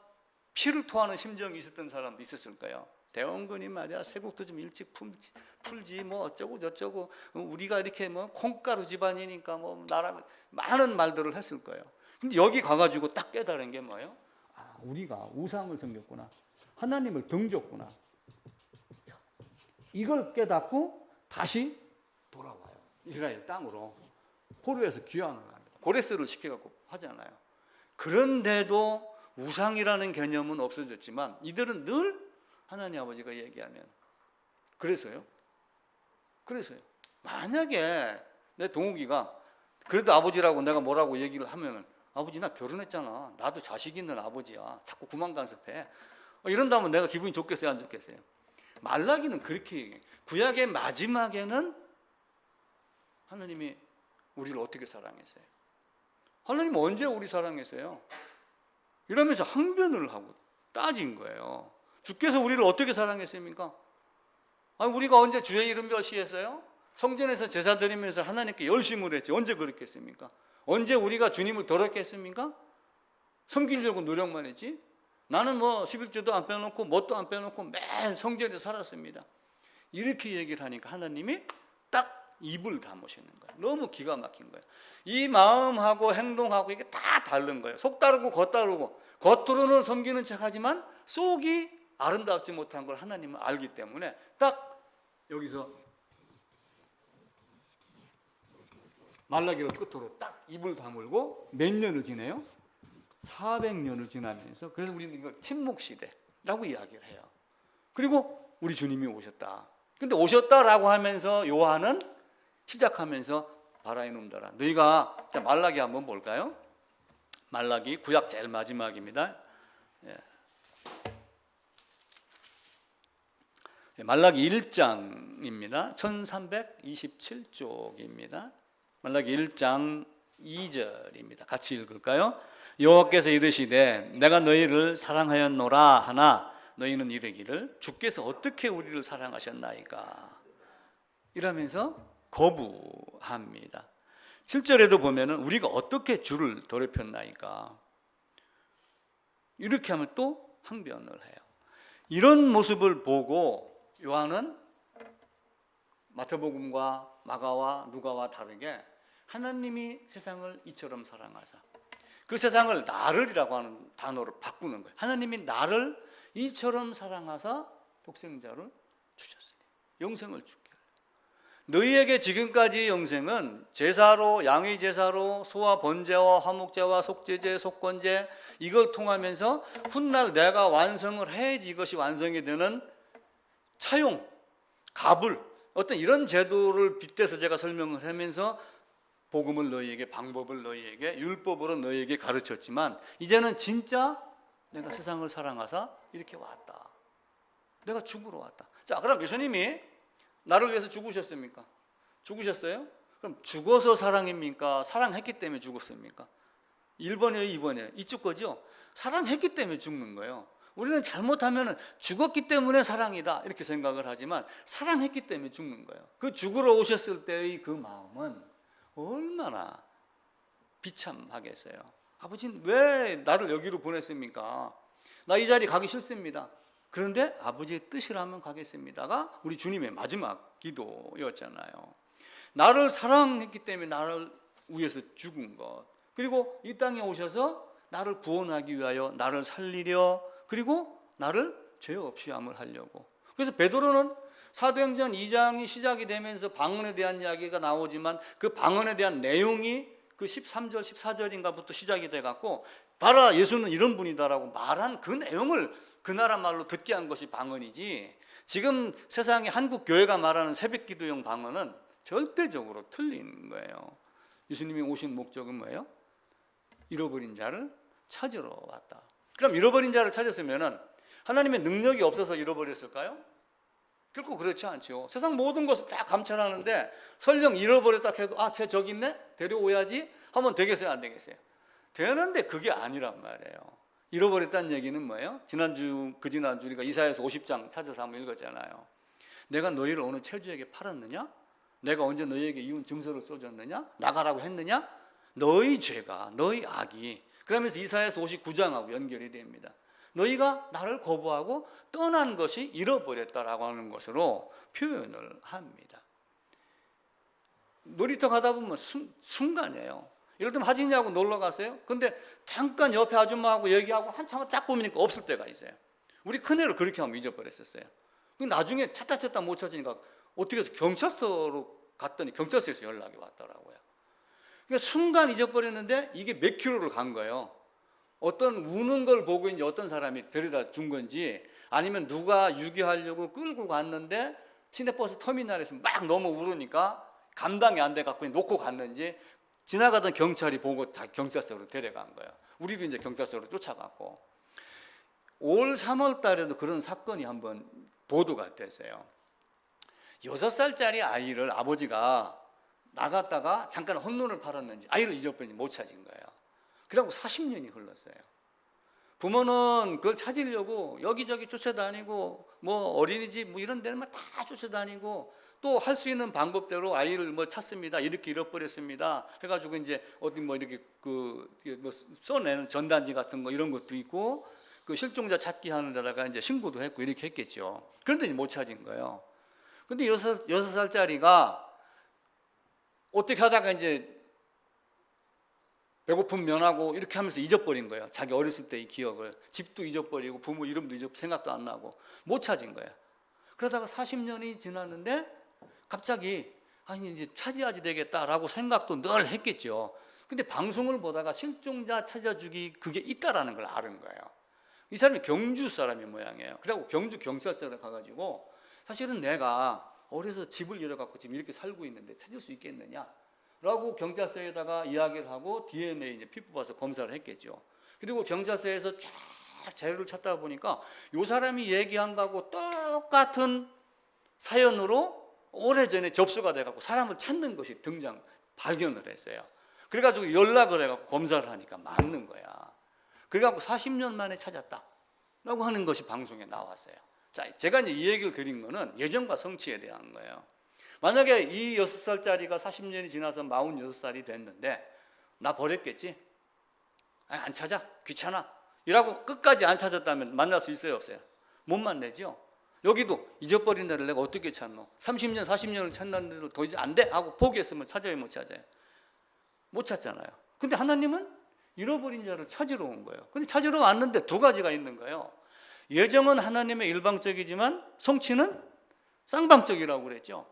피를 토하는 심정이 있었던 사람도 있었을까요? 대원군이 말이야 세국도 좀 일찍 풀지 뭐 어쩌고 저쩌고 우리가 이렇게 뭐 콩가루 집안이니까 뭐 나라 많은 말들을 했을 거예요. 근데 여기 가가지고 딱 깨달은 게 뭐예요? 아, 우리가 우상을 섬겼구나. 하나님을 등졌구나. 이걸 깨닫고 다시 돌아와요. 이스라엘 땅으로 포로에서 귀환을 합니다. 고레스를 시켜갖고 하잖아요. 그런데도 우상이라는 개념은 없어졌지만 이들은 늘 하나님 아버지가 얘기하면 그래서요. 만약에 내 동욱이가 그래도 아버지라고 내가 뭐라고 얘기를 하면은 아버지 나 결혼했잖아. 나도 자식 있는 아버지야. 자꾸 구만 간섭해. 이런다면 내가 기분이 좋겠어요, 안 좋겠어요? 말라기는 그렇게 얘기해요. 구약의 마지막에는 하나님이 우리를 어떻게 사랑했어요? 하나님은 언제 우리 사랑했어요? 이러면서 항변을 하고 따진 거예요. 주께서 우리를 어떻게 사랑했습니까? 아니, 우리가 언제 주의 이름 멸시했어요? 성전에서 제사 드리면서 하나님께 열심을 했지. 언제 그랬겠습니까? 언제 우리가 주님을 더럽게 했습니까? 섬기려고 노력만 했지. 나는 뭐 11조도 안 빼놓고 뭣도 안 빼놓고 매일 성전에 살았습니다. 이렇게 얘기를 하니까 하나님이 딱 입을 다무시는 거예요. 너무 기가 막힌 거예요. 이 마음하고 행동하고 이게 다 다른 거예요. 속 다르고 겉 다르고 겉으로는 섬기는 척하지만 속이 아름답지 못한 걸 하나님은 알기 때문에 딱 여기서 말라기를 끝으로 딱 입을 다물고 몇 년을 지내요? 400년을 지나면서 그래서 우리는 이거 침묵시대라고 이야기를 해요. 그리고 우리 주님이 오셨다. 근데 오셨다라고 하면서 요한은 시작하면서 바라 이놈들아 너희가 자, 말라기 한번 볼까요? 말라기 구약 제일 마지막입니다. 말라기 1장입니다. 1327쪽입니다. 말라기 1장 2절입니다. 같이 읽을까요? 여호와께서 이르시되 내가 너희를 사랑하였노라 하나 너희는 이르기를 주께서 어떻게 우리를 사랑하셨나이까 이러면서 거부합니다. 7절에도 보면은 우리가 어떻게 주를 더럽혔나이까 이렇게 하면 또 항변을 해요. 이런 모습을 보고 요한은 마태복음과 마가와 누가와 다르게 하나님이 세상을 이처럼 사랑하사 그 세상을 나를이라고 하는 단어로 바꾸는 거예요. 하나님이 나를 이처럼 사랑하사 독생자를 주셨으니 영생을 주게 하려. 너희에게 지금까지의 영생은 제사로 양의 제사로 소와 번제와 화목제와 속죄제 속건제 이걸 통하면서 훗날 내가 완성을 해야지 이것이 완성이 되는 차용, 가불 어떤 이런 제도를 빗대서 제가 설명을 하면서 복음을 너희에게 방법을 너희에게 율법으로 너희에게 가르쳤지만 이제는 진짜 내가 세상을 사랑하사 이렇게 왔다. 내가 죽으러 왔다. 자, 그럼 예수님이 나를 위해서 죽으셨습니까? 죽으셨어요? 그럼 죽어서 사랑입니까? 사랑했기 때문에 죽었습니까? 1번이에요, 2번이에요. 이쪽 거죠? 사랑했기 때문에 죽는 거예요. 우리는 잘못하면 죽었기 때문에 사랑이다 이렇게 생각을 하지만 사랑했기 때문에 죽는 거예요. 그 죽으러 오셨을 때의 그 마음은 얼마나 비참하겠어요. 아버지는 왜 나를 여기로 보냈습니까? 나 이 자리 가기 싫습니다. 그런데 아버지의 뜻이라면 가겠습니다가 우리 주님의 마지막 기도였잖아요. 나를 사랑했기 때문에 나를 위해서 죽은 것 그리고 이 땅에 오셔서 나를 구원하기 위하여 나를 살리려 그리고 나를 죄 없이 암을 하려고. 그래서 베드로는 사도행전 2장이 시작이 되면서 방언에 대한 이야기가 나오지만 그 방언에 대한 내용이 그 13절 14절인가부터 시작이 돼갖고 봐라 예수는 이런 분이다라고 말한 그 내용을 그 나라 말로 듣게 한 것이 방언이지 지금 세상에 한국 교회가 말하는 새벽기도용 방언은 절대적으로 틀린 거예요. 예수님이 오신 목적은 뭐예요? 잃어버린 자를 찾으러 왔다. 그럼 잃어버린 자를 찾았으면은 하나님의 능력이 없어서 잃어버렸을까요? 결코 그렇지 않죠. 세상 모든 것을 다 감찰하는데 설령 잃어버렸다 해도 쟤 저기 있네? 데려오야지 하면 되겠어요? 안 되겠어요? 되는데 그게 아니란 말이에요. 잃어버렸다는 얘기는 뭐예요? 지난주 우리가 이사야서 50장 찾아서 한번 읽었잖아요. 내가 너희를 어느 체주에게 팔았느냐? 내가 언제 너희에게 이혼 증서를 써줬느냐? 나가라고 했느냐? 너희 죄가, 너희 악이. 그러면서 이사야서 59장하고 연결이 됩니다. 너희가 나를 거부하고 떠난 것이 잃어버렸다라고 하는 것으로 표현을 합니다. 놀이터 가다 보면 순간이에요. 예를 들면 하진이하고 놀러 갔어요. 근데 잠깐 옆에 아줌마하고 얘기하고 한참 딱 보니까 없을 때가 있어요. 우리 큰애를 그렇게 하면 잊어버렸었어요. 나중에 찾다 못 찾으니까 어떻게 해서 경찰서로 갔더니 경찰서에서 연락이 왔더라고요. 그러니까 순간 잊어버렸는데 이게 몇 킬로를 간 거예요. 어떤 우는 걸 보고 이제 어떤 사람이 데려다 준 건지 아니면 누가 유기하려고 끌고 갔는데 시내버스 터미널에서 막 너무 울으니까 감당이 안 돼 갖고 놓고 갔는지 지나가던 경찰이 보고 다 경찰서로 데려간 거예요. 우리도 이제 경찰서로 쫓아갔고 올 3월 달에도 그런 사건이 한번 보도가 됐어요. 6살짜리 아이를 아버지가 나갔다가 잠깐 헛눈을 팔았는지 아이를 잊어버리니 못 찾은 거예요. 그러고 40년이 흘렀어요. 부모는 그걸 찾으려고 여기저기 쫓아다니고 뭐 어린이집 뭐 이런 데는 다 쫓아다니고 또 할 수 있는 방법대로 아이를 뭐 찾습니다. 이렇게 잃어버렸습니다. 해가지고 이제 어디 뭐 이렇게 뭐 써내는 전단지 같은 거 이런 것도 있고 그 실종자 찾기 하는 데다가 이제 신고도 했고 이렇게 했겠죠. 그런데 못 찾은 거예요. 근데 6살짜리가 어떻게 하다가 이제 배고픔 면하고 이렇게 하면서 잊어버린 거예요. 자기 어렸을 때의 기억을. 집도 잊어버리고 부모 이름도 잊어버리고 생각도 안 나고 못 찾은 거예요. 그러다가 40년이 지났는데 갑자기 아니 이제 찾아야지 되겠다라고 생각도 늘 했겠죠. 근데 방송을 보다가 실종자 찾아주기 그게 있다라는 걸 아는 거예요. 이 사람이 경주 사람이 모양이에요. 그래갖고 경주 경찰서에 가가지고 사실은 내가 어려서 집을 잃어갖고 지금 이렇게 살고 있는데 찾을 수 있겠느냐? 라고 경찰서에다가 이야기를 하고 DNA 이제 피 뽑아서 검사를 했겠죠. 그리고 경찰서에서 쫙 자료를 찾다 보니까 이 사람이 얘기한 거하고 똑같은 사연으로 오래전에 접수가 돼갖고 사람을 찾는 것이 발견을 했어요. 그래가지고 연락을 해갖고 검사를 하니까 맞는 거야. 그래갖고 40년 만에 찾았다. 라고 하는 것이 방송에 나왔어요. 자, 제가 이제 이 얘기를 드린 거는 예정과 성취에 대한 거예요. 만약에 이 6살짜리가 40년이 지나서 46살이 됐는데 나 버렸겠지? 아니, 안 찾아? 귀찮아? 이라고 끝까지 안 찾았다면 만날 수 있어요? 없어요? 못 만나죠? 여기도 잊어버린 날을 내가 어떻게 찾노? 30년, 40년을 찾는데도 더 이제 안 돼? 하고 포기했으면 찾아요? 못 찾아요? 못 찾잖아요. 근데 하나님은 잃어버린 자를 찾으러 온 거예요. 근데 찾으러 왔는데 두 가지가 있는 거예요. 예정은 하나님의 일방적이지만 성취는 쌍방적이라고 그랬죠.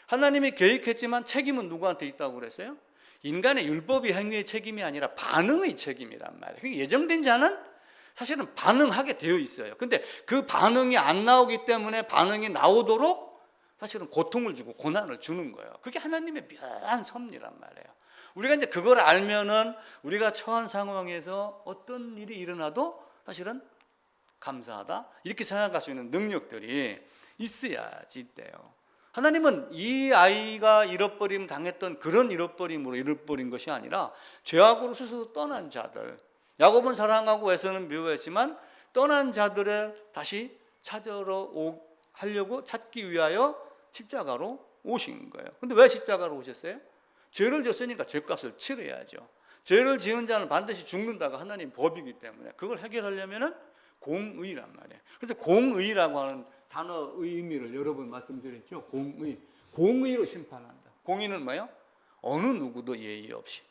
하나님이 계획했지만 책임은 누구한테 있다고 그랬어요? 인간의 율법의 행위의 책임이 아니라 반응의 책임이란 말이에요. 그러니까 예정된 자는 사실은 반응하게 되어 있어요. 근데 그 반응이 안 나오기 때문에 반응이 나오도록 사실은 고통을 주고 고난을 주는 거예요. 그게 하나님의 묘한 섭리란 말이에요. 우리가 이제 그걸 알면은 우리가 처한 상황에서 어떤 일이 일어나도 사실은 감사하다 이렇게 생각할 수 있는 능력들이 있어야지 있대요. 하나님은 이 아이가 잃어버림 당했던 그런 잃어버림으로 잃어버린 것이 아니라 죄악으로 스스로 떠난 자들, 야곱은 사랑하고 애서는 미워했지만 떠난 자들을 다시 하려고 찾기 위하여 십자가로 오신 거예요. 근데 왜 십자가로 오셨어요? 죄를 졌으니까 죄값을 치러야죠. 죄를 지은 자는 반드시 죽는다가 하나님 법이기 때문에 그걸 해결하려면은 공의란 말이에요. 그래서 공의라고 하는 단어 의미를 여러 번 말씀드렸죠. 공의. 공의로 심판한다. 공의는 뭐예요? 어느 누구도 예의 없이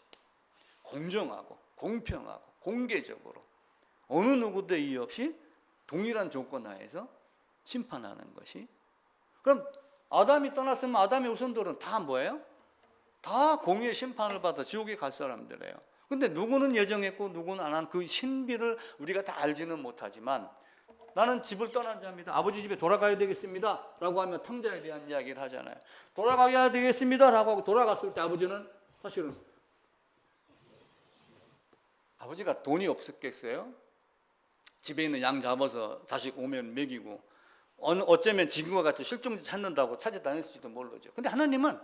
공정하고 공평하고 공개적으로 어느 누구도 예의 없이 동일한 조건 하에서 심판하는 것이. 그럼 아담이 떠났으면 아담의 후손들은 다 뭐예요? 다 공의의 심판을 받아 지옥에 갈 사람들이에요. 근데 누구는 예정했고 누구는 안 한 그 신비를 우리가 다 알지는 못하지만 나는 집을 떠난 자입니다. 아버지 집에 돌아가야 되겠습니다. 라고 하면 탕자에 대한 이야기를 하잖아요. 돌아가야 되겠습니다. 라고 하고 돌아갔을 때 아버지는 사실은 아버지가 돈이 없었겠어요? 집에 있는 양 잡아서 자식 오면 먹이고 어쩌면 지금과 같이 실종자 찾는다고 찾아다녔을지도 모르죠. 근데 하나님은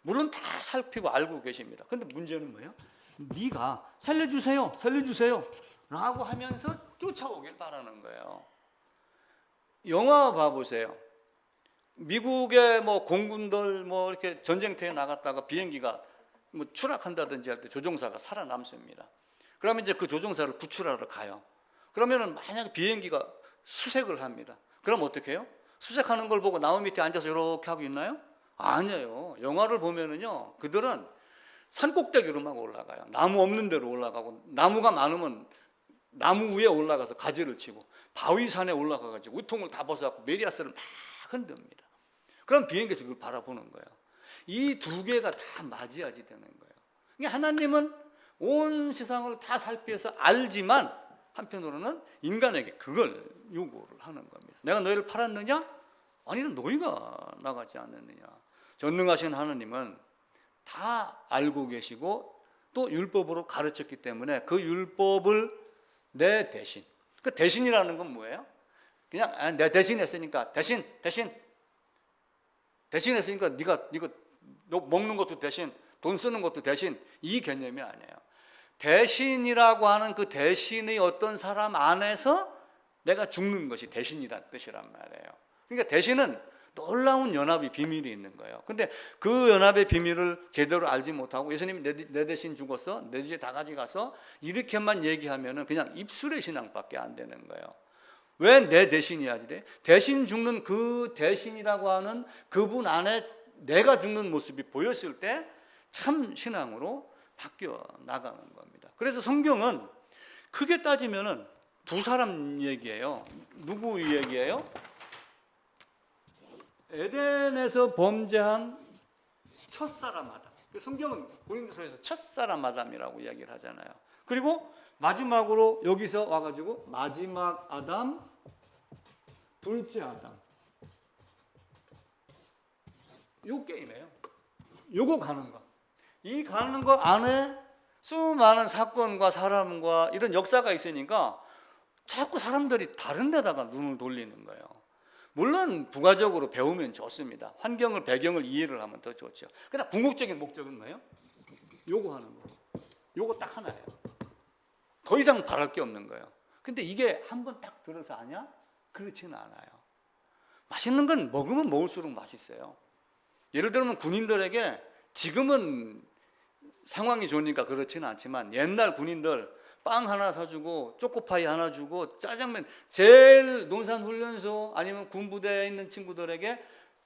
물론 다 살피고 알고 계십니다. 근데 문제는 뭐예요? 네가 살려주세요, 살려주세요 라고 하면서 쫓아오길 바라는 거예요. 영화 봐보세요. 미국의 뭐 공군들 뭐 이렇게 전쟁터에 나갔다가 비행기가 뭐 추락한다든지 할 때 조종사가 살아남습니다. 그러면 이제 그 조종사를 구출하러 가요. 그러면은 만약에 비행기가 수색을 합니다. 그럼 어떻게 해요? 수색하는 걸 보고 나무 밑에 앉아서 이렇게 하고 있나요? 아니에요. 영화를 보면은요, 그들은 산 꼭대기로만 올라가요. 나무 없는 데로 올라가고, 나무가 많으면 나무 위에 올라가서 가지를 치고, 바위산에 올라가가지고 우통을 다 벗어갖고 메리아스를 막 흔듭니다. 그럼 비행기에서 그걸 바라보는 거예요. 이 두 개가 다 맞이하지 되는 거예요. 그러니까 하나님은 온 세상을 다 살피해서 알지만 한편으로는 인간에게 그걸 요구를 하는 겁니다. 내가 너희를 팔았느냐? 아니면 너희가 나가지 않았느냐? 전능하신 하나님은 다 알고 계시고 또 율법으로 가르쳤기 때문에 그 율법을 내 대신, 그 대신이라는 건 뭐예요? 그냥 내 대신 했으니까 대신했으니까 네가 먹는 것도 대신, 돈 쓰는 것도 대신, 이 개념이 아니에요. 대신이라고 하는 그 대신의 어떤 사람 안에서 내가 죽는 것이 대신이란 뜻이란 말이에요. 그러니까 대신은 놀라운 연합의 비밀이 있는 거예요. 근데 그 연합의 비밀을 제대로 알지 못하고 예수님이 내 대신 죽었어, 내 죄 다 가져가서 이렇게만 얘기하면은 그냥 입술의 신앙밖에 안 되는 거예요. 왜 내 대신이야지 돼? 대신 죽는 그 대신이라고 하는 그분 안에 내가 죽는 모습이 보였을 때 참 신앙으로 바뀌어 나가는 겁니다. 그래서 성경은 크게 따지면은 두 사람 얘기예요. 누구 얘기예요? 에덴에서 범죄한 첫사람 아담. 성경은 고린도서에서 첫사람 아담이라고 이야기를 하잖아요. 그리고 마지막으로 여기서 와가지고 마지막 아담, 둘째 아담. 요 게임이에요. 요거 가는 거. 이 가는 거 안에 수많은 사건과 사람과 이런 역사가 있으니까 자꾸 사람들이 다른 데다가 눈을 돌리는 거예요. 물론 부가적으로 배우면 좋습니다. 환경을, 배경을 이해를 하면 더 좋죠. 그러나 궁극적인 목적은 뭐예요? 요거 하는 거. 요거 딱 하나예요. 더 이상 바랄 게 없는 거예요. 근데 이게 한번 딱 들어서 아냐? 그렇지는 않아요. 맛있는 건 먹으면 먹을수록 맛있어요. 예를 들면 군인들에게 지금은 상황이 좋으니까 그렇지는 않지만 옛날 군인들 빵 하나 사주고 초코파이 하나 주고 짜장면, 제일 논산훈련소 아니면 군부대에 있는 친구들에게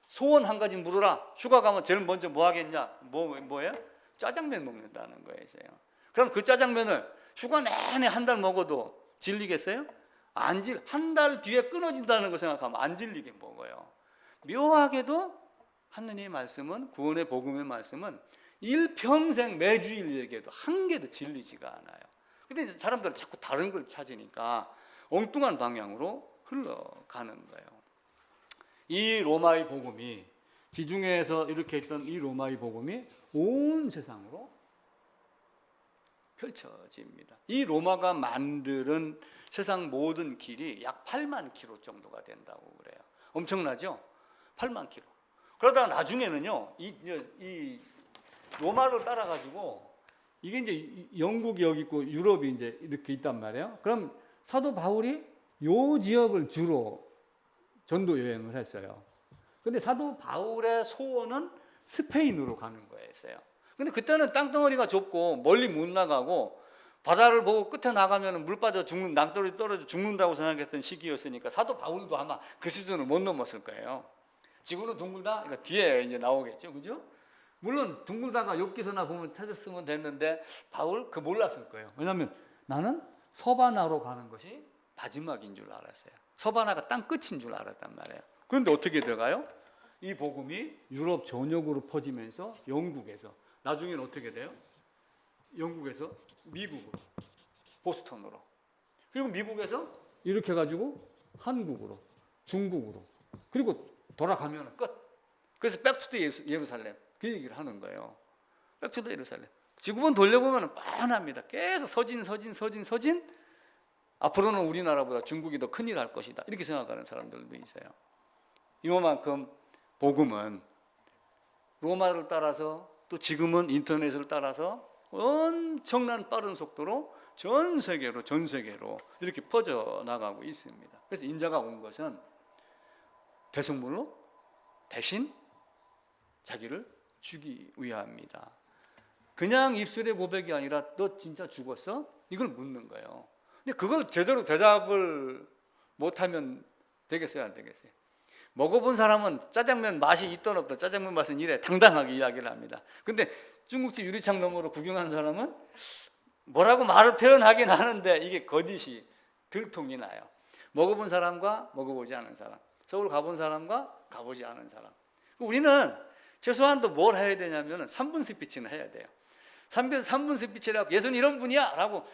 소원 한 가지 물어라. 휴가 가면 제일 먼저 뭐 하겠냐? 뭐예요? 짜장면 먹는다는 거예요. 그럼 그 짜장면을 휴가 내내 한 달 먹어도 질리겠어요? 한 달 뒤에 끊어진다는 거 생각하면 안 질리게 먹어요. 묘하게도 하느님의 말씀은, 구원의 복음의 말씀은 일평생 매주일 얘기해도 한 개도 질리지가 않아요. 근데 이제 사람들은 자꾸 다른 걸 찾으니까 엉뚱한 방향으로 흘러가는 거예요. 이 로마의 복음이, 지중해에서 이렇게 있던 이 로마의 복음이 온 세상으로 펼쳐집니다. 이 로마가 만드는 세상 모든 길이 약 8만 킬로 정도가 된다고 그래요. 엄청나죠? 8만 킬로. 그러다가 나중에는요, 이 로마를 따라가지고 이게 이제 영국이 여기 있고 유럽이 이제 이렇게 있단 말이에요. 그럼 사도 바울이 요 지역을 주로 전도 여행을 했어요. 근데 사도 바울의 소원은 스페인으로 가는 거였어요. 근데 그때는 땅덩어리가 좁고 멀리 못 나가고 바다를 보고 끝에 나가면 물 빠져 죽는, 낭떠러지 떨어져 죽는다고 생각했던 시기였으니까 사도 바울도 아마 그 수준을 못 넘었을 거예요. 지구는 둥글다? 이거 뒤에 이제 나오겠죠, 그죠? 물론 둥글다가 욥기서나 보면 찾았으면 됐는데 바울 그 몰랐을 거예요. 왜냐하면 나는 서바나로 가는 것이 마지막인 줄 알았어요. 서바나가 땅 끝인 줄 알았단 말이에요. 그런데 어떻게 돼가요? 이 복음이 유럽 전역으로 퍼지면서 영국에서, 나중에는 어떻게 돼요? 영국에서 미국으로, 보스턴으로, 그리고 미국에서 이렇게 해가지고 한국으로, 중국으로, 그리고 돌아가면 끝. 그래서 백투더 예루살렘, 그 얘기를 하는 거예요. 백투더 예루살렘. 지구본 돌려보면 뻔합니다. 계속 서진. 앞으로는 우리나라보다 중국이 더 큰일 할 것이다. 이렇게 생각하는 사람들도 있어요. 이만큼 복음은 로마를 따라서 또 지금은 인터넷을 따라서 엄청난 빠른 속도로 전 세계로 이렇게 퍼져나가고 있습니다. 그래서 인자가 온 것은 배송물로 대신 자기를 주기 위함이다. 그냥 입술의 고백이 아니라 너 진짜 죽었어? 이걸 묻는 거예요. 근데 그걸 제대로 대답을 못하면 되겠어요, 안 되겠어요? 먹어본 사람은 짜장면 맛이 있던 없던 짜장면 맛은 이래 당당하게 이야기를 합니다. 근데 중국집 유리창 너머로 구경한 사람은 뭐라고 말을 표현하긴 하는데 이게 거짓이 들통이 나요. 먹어본 사람과 먹어보지 않은 사람, 서울 가본 사람과 가보지 않은 사람. 우리는 최소한도 뭘 해야 되냐면 3분 스피치는 해야 돼요. 3분 스피치라고 예수는 이런 분이야 라고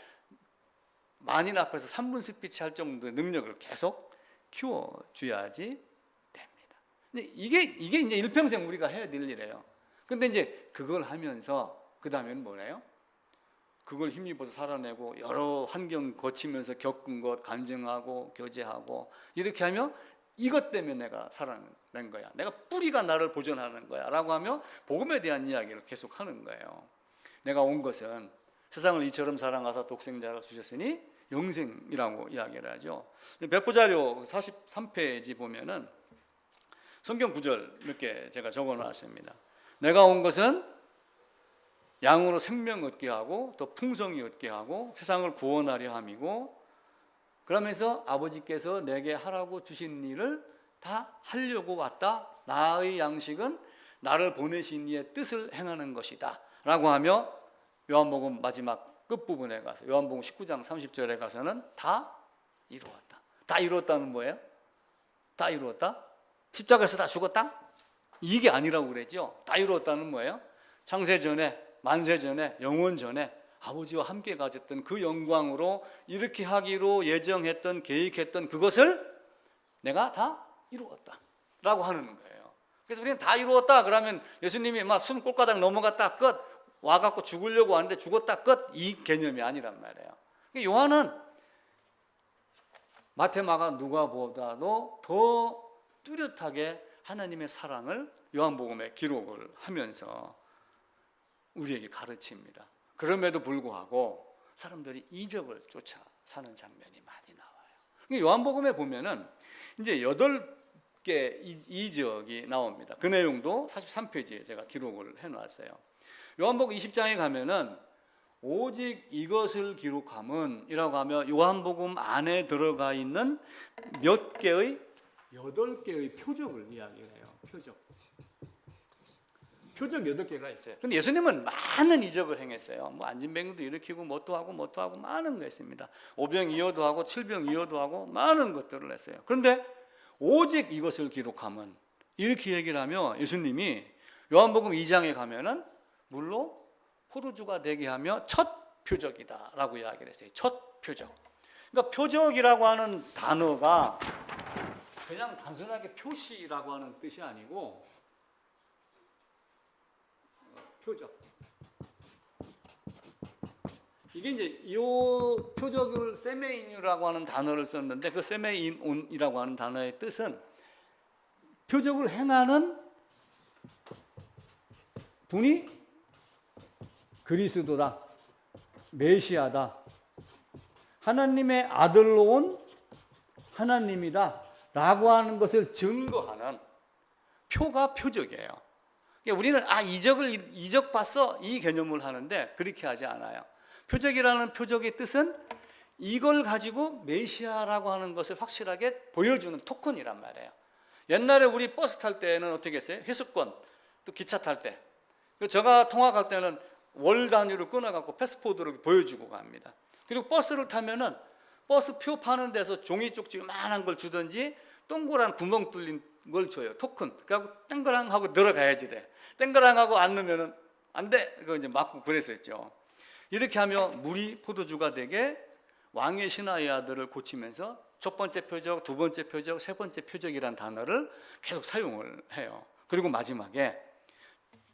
만인 앞에서 3분 스피치 할 정도의 능력을 계속 키워줘야지 됩니다. 근데 이게 이제 일평생 우리가 해야 될 일이에요. 근데 이제 그걸 하면서 그 다음에는 뭐래요? 그걸 힘입어서 살아내고 여러 환경 거치면서 겪은 것 간증하고 교제하고 이렇게 하면 이것 때문에 내가 살아낸 거야. 내가 뿌리가 나를 보존하는 거야 라고 하며 복음에 대한 이야기를 계속 하는 거예요. 내가 온 것은 세상을 이처럼 사랑하사 독생자를 주셨으니 영생이라고 이야기를 하죠. 배포자료 43페이지 보면은 성경 구절 몇 개 제가 적어놨습니다. 내가 온 것은 양으로 생명 얻게 하고 또 풍성히 얻게 하고 세상을 구원하려 함이고, 그러면서 아버지께서 내게 하라고 주신 일을 다 하려고 왔다. 나의 양식은 나를 보내신 이의 뜻을 행하는 것이다 라고 하며 요한복음 마지막 끝부분에 가서 요한복음 19장 30절에 가서는 다 이루었다. 다 이루었다는 뭐예요? 다 이루었다? 십자가에서 다 죽었다? 이게 아니라고 그랬죠. 다 이루었다는 뭐예요? 창세 전에, 만세 전에, 영원 전에 아버지와 함께 가졌던 그 영광으로 이렇게 하기로 예정했던, 계획했던 그것을 내가 다 이루었다 라고 하는 거예요. 그래서 우리는 다 이루었다 그러면 예수님이 막 숨 꼴가닥 넘어갔다 끝, 와갖고 죽으려고 하는데 죽었다 끝, 이 개념이 아니란 말이에요. 요한은 마태, 마가, 누가보다도 더 뚜렷하게 하나님의 사랑을 요한복음에 기록을 하면서 우리에게 가르칩니다. 그럼에도 불구하고 사람들이 이적을 쫓아 사는 장면이 많이 나와요. 요한복음에 보면은 이제 8개 이적이 나옵니다. 그 내용도 43페이지에 제가 기록을 해놨어요. 요한복음 20장에 가면은 오직 이것을 기록함은 이라고 하며 요한복음 안에 들어가 있는 몇 개의 8개의 표적을 이야기해요. 표적 8개가 있어요. 근데 예수님은 많은 이적을 행했어요. 뭐 안진뱅이도 일으키고 뭣도 하고 많은 거 했습니다. 오병이어도 하고 칠병이어도 하고 많은 것들을 했어요. 그런데 오직 이것을 기록함은 이렇게 얘기를 하며 예수님이 요한복음 2장에 가면은 물로 포도주가 되게 하며 첫 표적이다라고 이야기를 했어요. 첫 표적. 그러니까 표적이라고 하는 단어가 그냥 단순하게 표시라고 하는 뜻이 아니고 표적. 이게 이제 이 표적을 세메인이라고 하는 단어를 썼는데 그 세메인이라고 하는 단어의 뜻은 표적을 행하는 분이 그리스도다, 메시아다, 하나님의 아들로 온 하나님이다 라고 하는 것을 증거하는 표가 표적이에요. 우리는 이적 봤어 이 개념을 하는데 그렇게 하지 않아요. 표적이라는 표적의 뜻은 이걸 가지고 메시아라고 하는 것을 확실하게 보여주는 토큰이란 말이에요. 옛날에 우리 버스 탈 때는 어떻게 했어요? 회수권, 또 기차 탈 때 제가 통학할 때는 월 단위로 끊어갖고 패스포드를 보여주고 갑니다. 그리고 버스를 타면은 버스 표 파는 데서 종이 쪽지 요만한 걸 주든지 동그란 구멍 뚫린 걸 줘요. 토큰. 그래갖고 땡그랑 하고 들어가야지 돼. 땡그랑 하고 안 넣으면은 안 돼. 그거 이제 맞고 그랬었죠. 이렇게 하며 물이 포도주가 되게 왕의 신하의 아들을 고치면서 첫 번째 표적, 두 번째 표적, 세 번째 표적이라는 단어를 계속 사용을 해요. 그리고 마지막에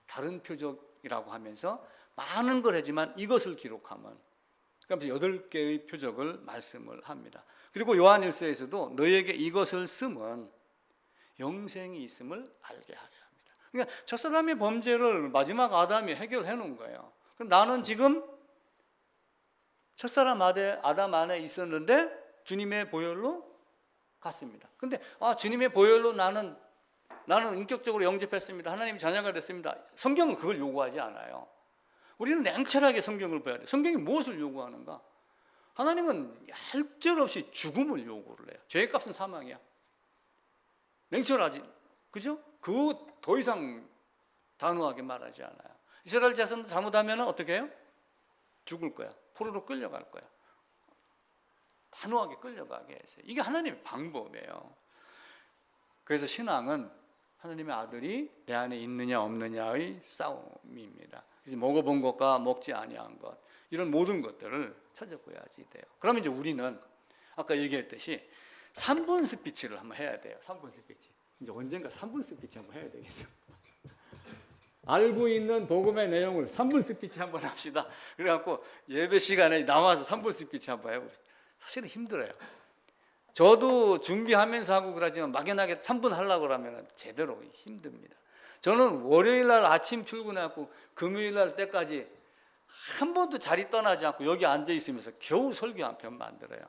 다른 표적이라고 하면서 많은 걸 하지만 이것을 기록하면, 그러면서 8개의 표적을 말씀을 합니다. 그리고 요한일서에서도 너에게 이것을 쓰면 영생이 있음을 알게 하려 합니다. 그러니까 첫사람의 범죄를 마지막 아담이 해결해 놓은 거예요. 그럼 나는 지금 첫사람 아담 안에 있었는데 주님의 보혈로 갔습니다. 근데 주님의 보혈로 나는 인격적으로 영접했습니다. 하나님의 자녀가 됐습니다. 성경은 그걸 요구하지 않아요. 우리는 냉철하게 성경을 봐야 돼요. 성경이 무엇을 요구하는가? 하나님은 얄짤없이 죽음을 요구를 해요. 죄의 값은 사망이야. 냉철하지, 그죠? 그거 더 이상 단호하게 말하지 않아요. 이스라엘 자손 잘못하면 어떻게 해요? 죽을 거야. 포로로 끌려갈 거야. 단호하게 끌려가게 했어요. 이게 하나님의 방법이에요. 그래서 신앙은 하나님의 아들이 내 안에 있느냐 없느냐의 싸움입니다. 그래서 먹어본 것과 먹지 아니한 것, 이런 모든 것들을 찾아봐야지 돼요. 그러면 이제 우리는 아까 얘기했듯이 3분 스피치를 한번 해야 돼요. 3분 스피치. 이제 언젠가 3분 스피치 한번 해야 되겠죠. 알고 있는 복음의 내용을 3분 스피치 한번 합시다. 그래갖고 예배 시간에 나와서 3분 스피치 한번 해봅시다. 사실은 힘들어요. 저도 준비하면서 하고 그러지만 막연하게 3분 하려고 그러면 제대로 힘듭니다. 저는 월요일 날 아침 출근해갖고 금요일 날 때까지 한 번도 자리 떠나지 않고 여기 앉아 있으면서 겨우 설교 한 편 만들어요.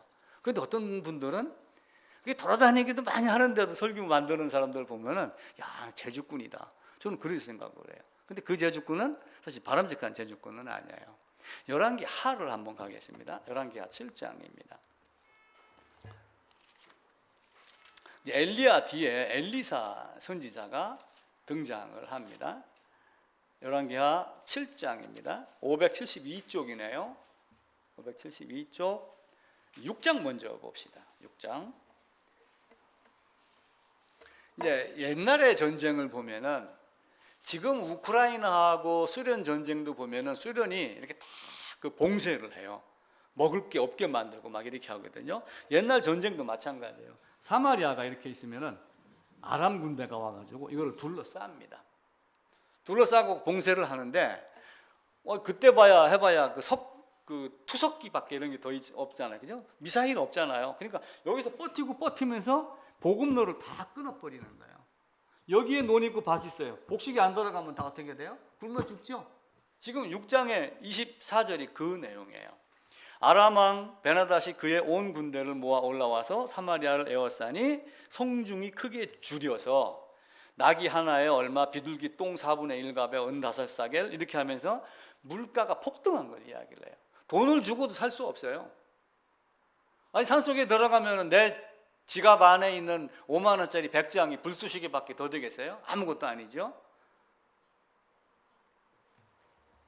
그런데 어떤 분들은 돌아다니기도 많이 하는데도 설교 만드는 사람들 보면은 야, 제주꾼이다. 저는 그렇게 생각을 해요. 근데 그 제주꾼은 사실 바람직한 제주꾼은 아니에요. 열왕기 하를 한번 가겠습니다. 열왕기 하 7장입니다. 엘리야 뒤에 엘리사 선지자가 등장을 합니다. 열왕기하 7장입니다. 572쪽이네요. 572쪽 6장 먼저 봅시다. 6장. 이제 옛날의 전쟁을 보면은 지금 우크라이나하고 소련 전쟁도 보면은 소련이 이렇게 다 그 봉쇄를 해요. 먹을 게 없게 만들고 막 이렇게 하거든요. 옛날 전쟁도 마찬가지예요. 사마리아가 이렇게 있으면은 아람 군대가 와가지고 이거를 둘러쌉니다. 둘러싸고 봉쇄를 하는데 그때 해봐야 그 투석기밖에 이런 게 더 없잖아요, 그죠? 미사일 없잖아요. 그러니까 여기서 버티면서 보급로를 다 끊어버리는 거예요. 여기에 논 있고 밭 있어요. 곡식이 안 들어가면 다 어떻게 돼요? 굶어 죽죠. 지금 6장의 24절이 그 내용이에요. 아람 왕 베나닷이 그의 온 군대를 모아 올라와서 사마리아를 에워싸니 성중이 크게 줄여서 나귀 하나에 얼마, 비둘기 똥 4분의 1갑에 은 5사겔 이렇게 하면서 물가가 폭등한 걸 이야기를 해요. 돈을 주고도 살 수 없어요. 아니 산속에 들어가면 내 지갑 안에 있는 5만 원짜리 100장이 불쑤시개밖에 더 되겠어요? 아무것도 아니죠.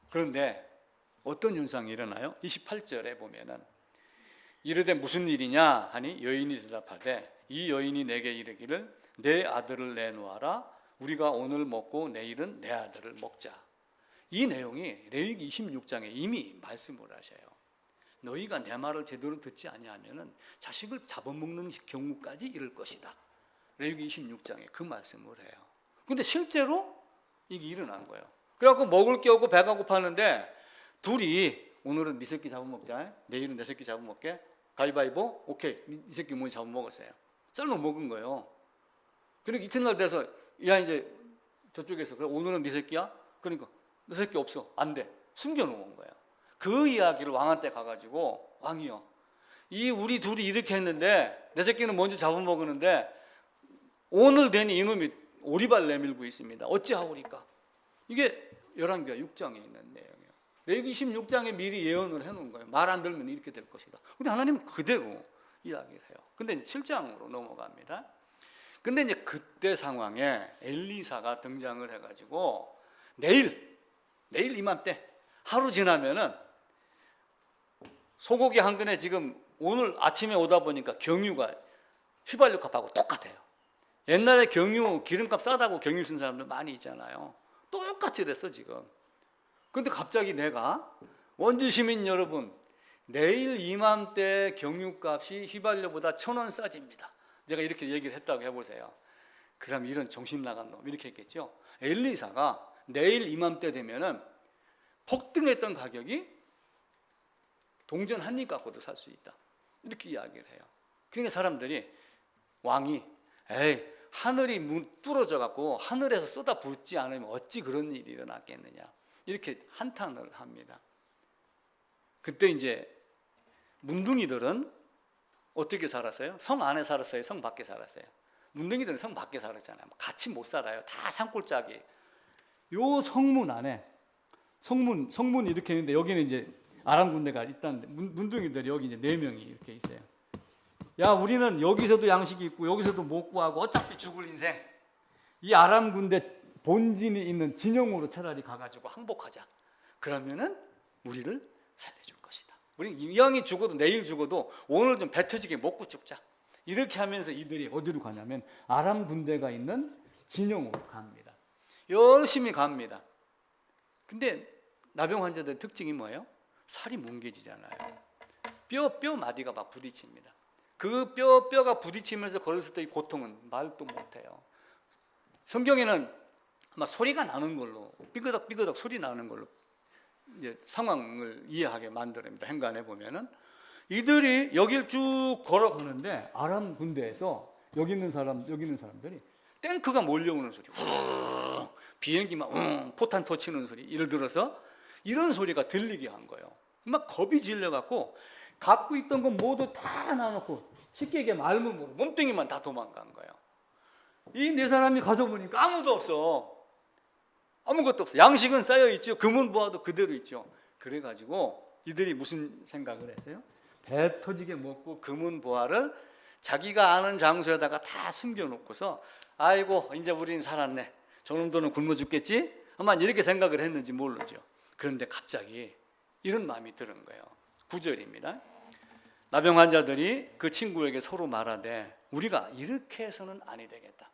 그런데 어떤 현상이 일어나요? 28절에 보면은 이르되 무슨 일이냐 하니 여인이 대답하되 이 여인이 내게 이르기를 내 아들을 내놓아라. 우리가 오늘 먹고 내일은 내 아들을 먹자. 이 내용이 레위기 26장에 이미 말씀을 하셔요. 너희가 내 말을 제대로 듣지 아니하면은 자식을 잡아먹는 경우까지 이를 것이다. 레위기 26장에 그 말씀을 해요. 근데 실제로 이게 일어난 거예요. 그래갖고 먹을 게 없고 배가 고팠는데 둘이 오늘은 네 새끼 잡아먹자. 내일은 내 새끼 잡아먹게. 가위바위보? 오케이. 네 새끼 뭐 잡아먹었어요. 썰어 먹은 거예요. 그러니까 이튿날 돼서 야 이제 저쪽에서 그래 오늘은 네 새끼야? 그러니까 너 새끼 없어. 안 돼. 숨겨놓은 거예요. 그 이야기를 왕한테 가가지고 왕이요. 이 우리 둘이 이렇게 했는데 내 새끼는 먼저 잡아먹었는데 오늘 되니 이놈이 오리발 내밀고 있습니다. 어찌하오리까? 이게 열왕기하 6장에 있는 내용이에요. 레위기 26장에 미리 예언을 해놓은 거예요. 말 안 들으면 이렇게 될 것이다. 근데 하나님은 그대로 이야기를 해요. 근데 이제 7장으로 넘어갑니다. 근데 이제 그때 상황에 엘리사가 등장을 해가지고 내일 이맘때 하루 지나면은 소고기 한 근에 지금 오늘 아침에 오다 보니까 경유가 휘발유값하고 똑같아요. 옛날에 경유 기름값 싸다고 경유 쓴 사람들 많이 있잖아요. 똑같이 됐어 지금. 그런데 갑자기 내가 원주 시민 여러분 내일 이맘때 경유값이 휘발유보다 1,000원 싸집니다. 제가 이렇게 얘기를 했다고 해보세요. 그럼 이런 정신 나간 놈 이렇게 했겠죠. 엘리사가 내일 이맘때 되면은 폭등했던 가격이 동전 한 입 갖고도 살 수 있다. 이렇게 이야기를 해요. 그러니까 사람들이 왕이 에이 하늘이 뚫어져 갖고 하늘에서 쏟아붓지 않으면 어찌 그런 일이 일어났겠느냐 이렇게 한탄을 합니다. 그때 이제 문둥이들은 어떻게 살았어요? 성 안에 살았어요? 성 밖에 살았어요? 문둥이들은 성 밖에 살았잖아요. 같이 못 살아요. 다 산골짜기. 요 성문 안에 성문 이렇게 있는데 여기는 이제 아람 군대가 있다는데 문둥이들이 여기 이제 4명이 이렇게 있어요. 야, 우리는 여기서도 양식이 있고 여기서도 못 구하고 어차피 죽을 인생. 이 아람 군대 본진이 있는 진영으로 차라리 가가지고 항복하자. 그러면은 우리를 살려줄 것이다. 우리 이왕이 죽어도 내일 죽어도 오늘 좀 배 터지게 먹고 죽자. 이렇게 하면서 이들이 어디로 가냐면 아람 군대가 있는 진영으로 갑니다. 열심히 갑니다. 근데 나병 환자들의 특징이 뭐예요? 살이 뭉개지잖아요. 뼈 마디가 막 부딪힙니다. 그 뼈가 부딪히면서 걸었을 때 이 고통은 말도 못해요. 성경에는 막 소리가 나는 걸로 삐그덕 소리 나는 걸로 이제 상황을 이해하게 만들어냅니다. 행간에 보면은 이들이 여길 쭉 걸어가는데 아람 군대에서 여기 있는 사람들이 탱크가 몰려오는 소리, 비행기 막 포탄 터치는 소리, 이를 들어서 이런 소리가 들리게 한 거예요. 막 겁이 질려갖고 갖고 있던 건 모두 다 놔놓고 쉽게 얘기하면 알몸으로 몸뚱이만 다 도망간 거예요. 이 4사람이 가서 보니까 아무도 없어. 아무것도 없어. 양식은 쌓여 있죠. 금은 보아도 그대로 있죠. 그래가지고 이들이 무슨 생각을 했어요? 배 터지게 먹고 금은 보화를 자기가 아는 장소에다가 다 숨겨놓고서 아이고 이제 우린 살았네. 저놈들은 굶어 죽겠지? 아마 이렇게 생각을 했는지 모르죠. 그런데 갑자기 이런 마음이 드는 거예요. 9절입니다. 나병 환자들이 그 친구에게 서로 말하되 우리가 이렇게 해서는 아니 되겠다.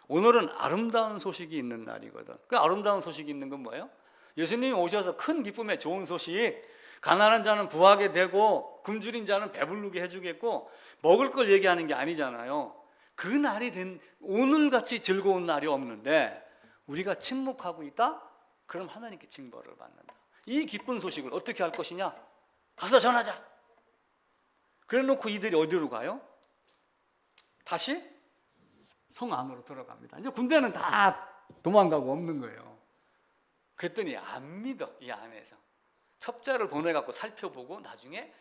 오늘은 아름다운 소식이 있는 날이거든. 그 아름다운 소식이 있는 건 뭐예요? 예수님이 오셔서 큰 기쁨의 좋은 소식, 가난한 자는 부하게 되고 굶주린 자는 배부르게 해주겠고 먹을 걸 얘기하는 게 아니잖아요. 그 날이 된 오늘같이 즐거운 날이 없는데 우리가 침묵하고 있다? 그럼 하나님께 징벌을 받는다. 이 기쁜 소식을 어떻게 할 것이냐? 가서 전하자. 그래놓고 이들이 어디로 가요? 다시 성 안으로 들어갑니다. 이제 군대는 다 도망가고 없는 거예요. 그랬더니 안 믿어. 이 안에서 첩자를 보내갖고 살펴보고 나중에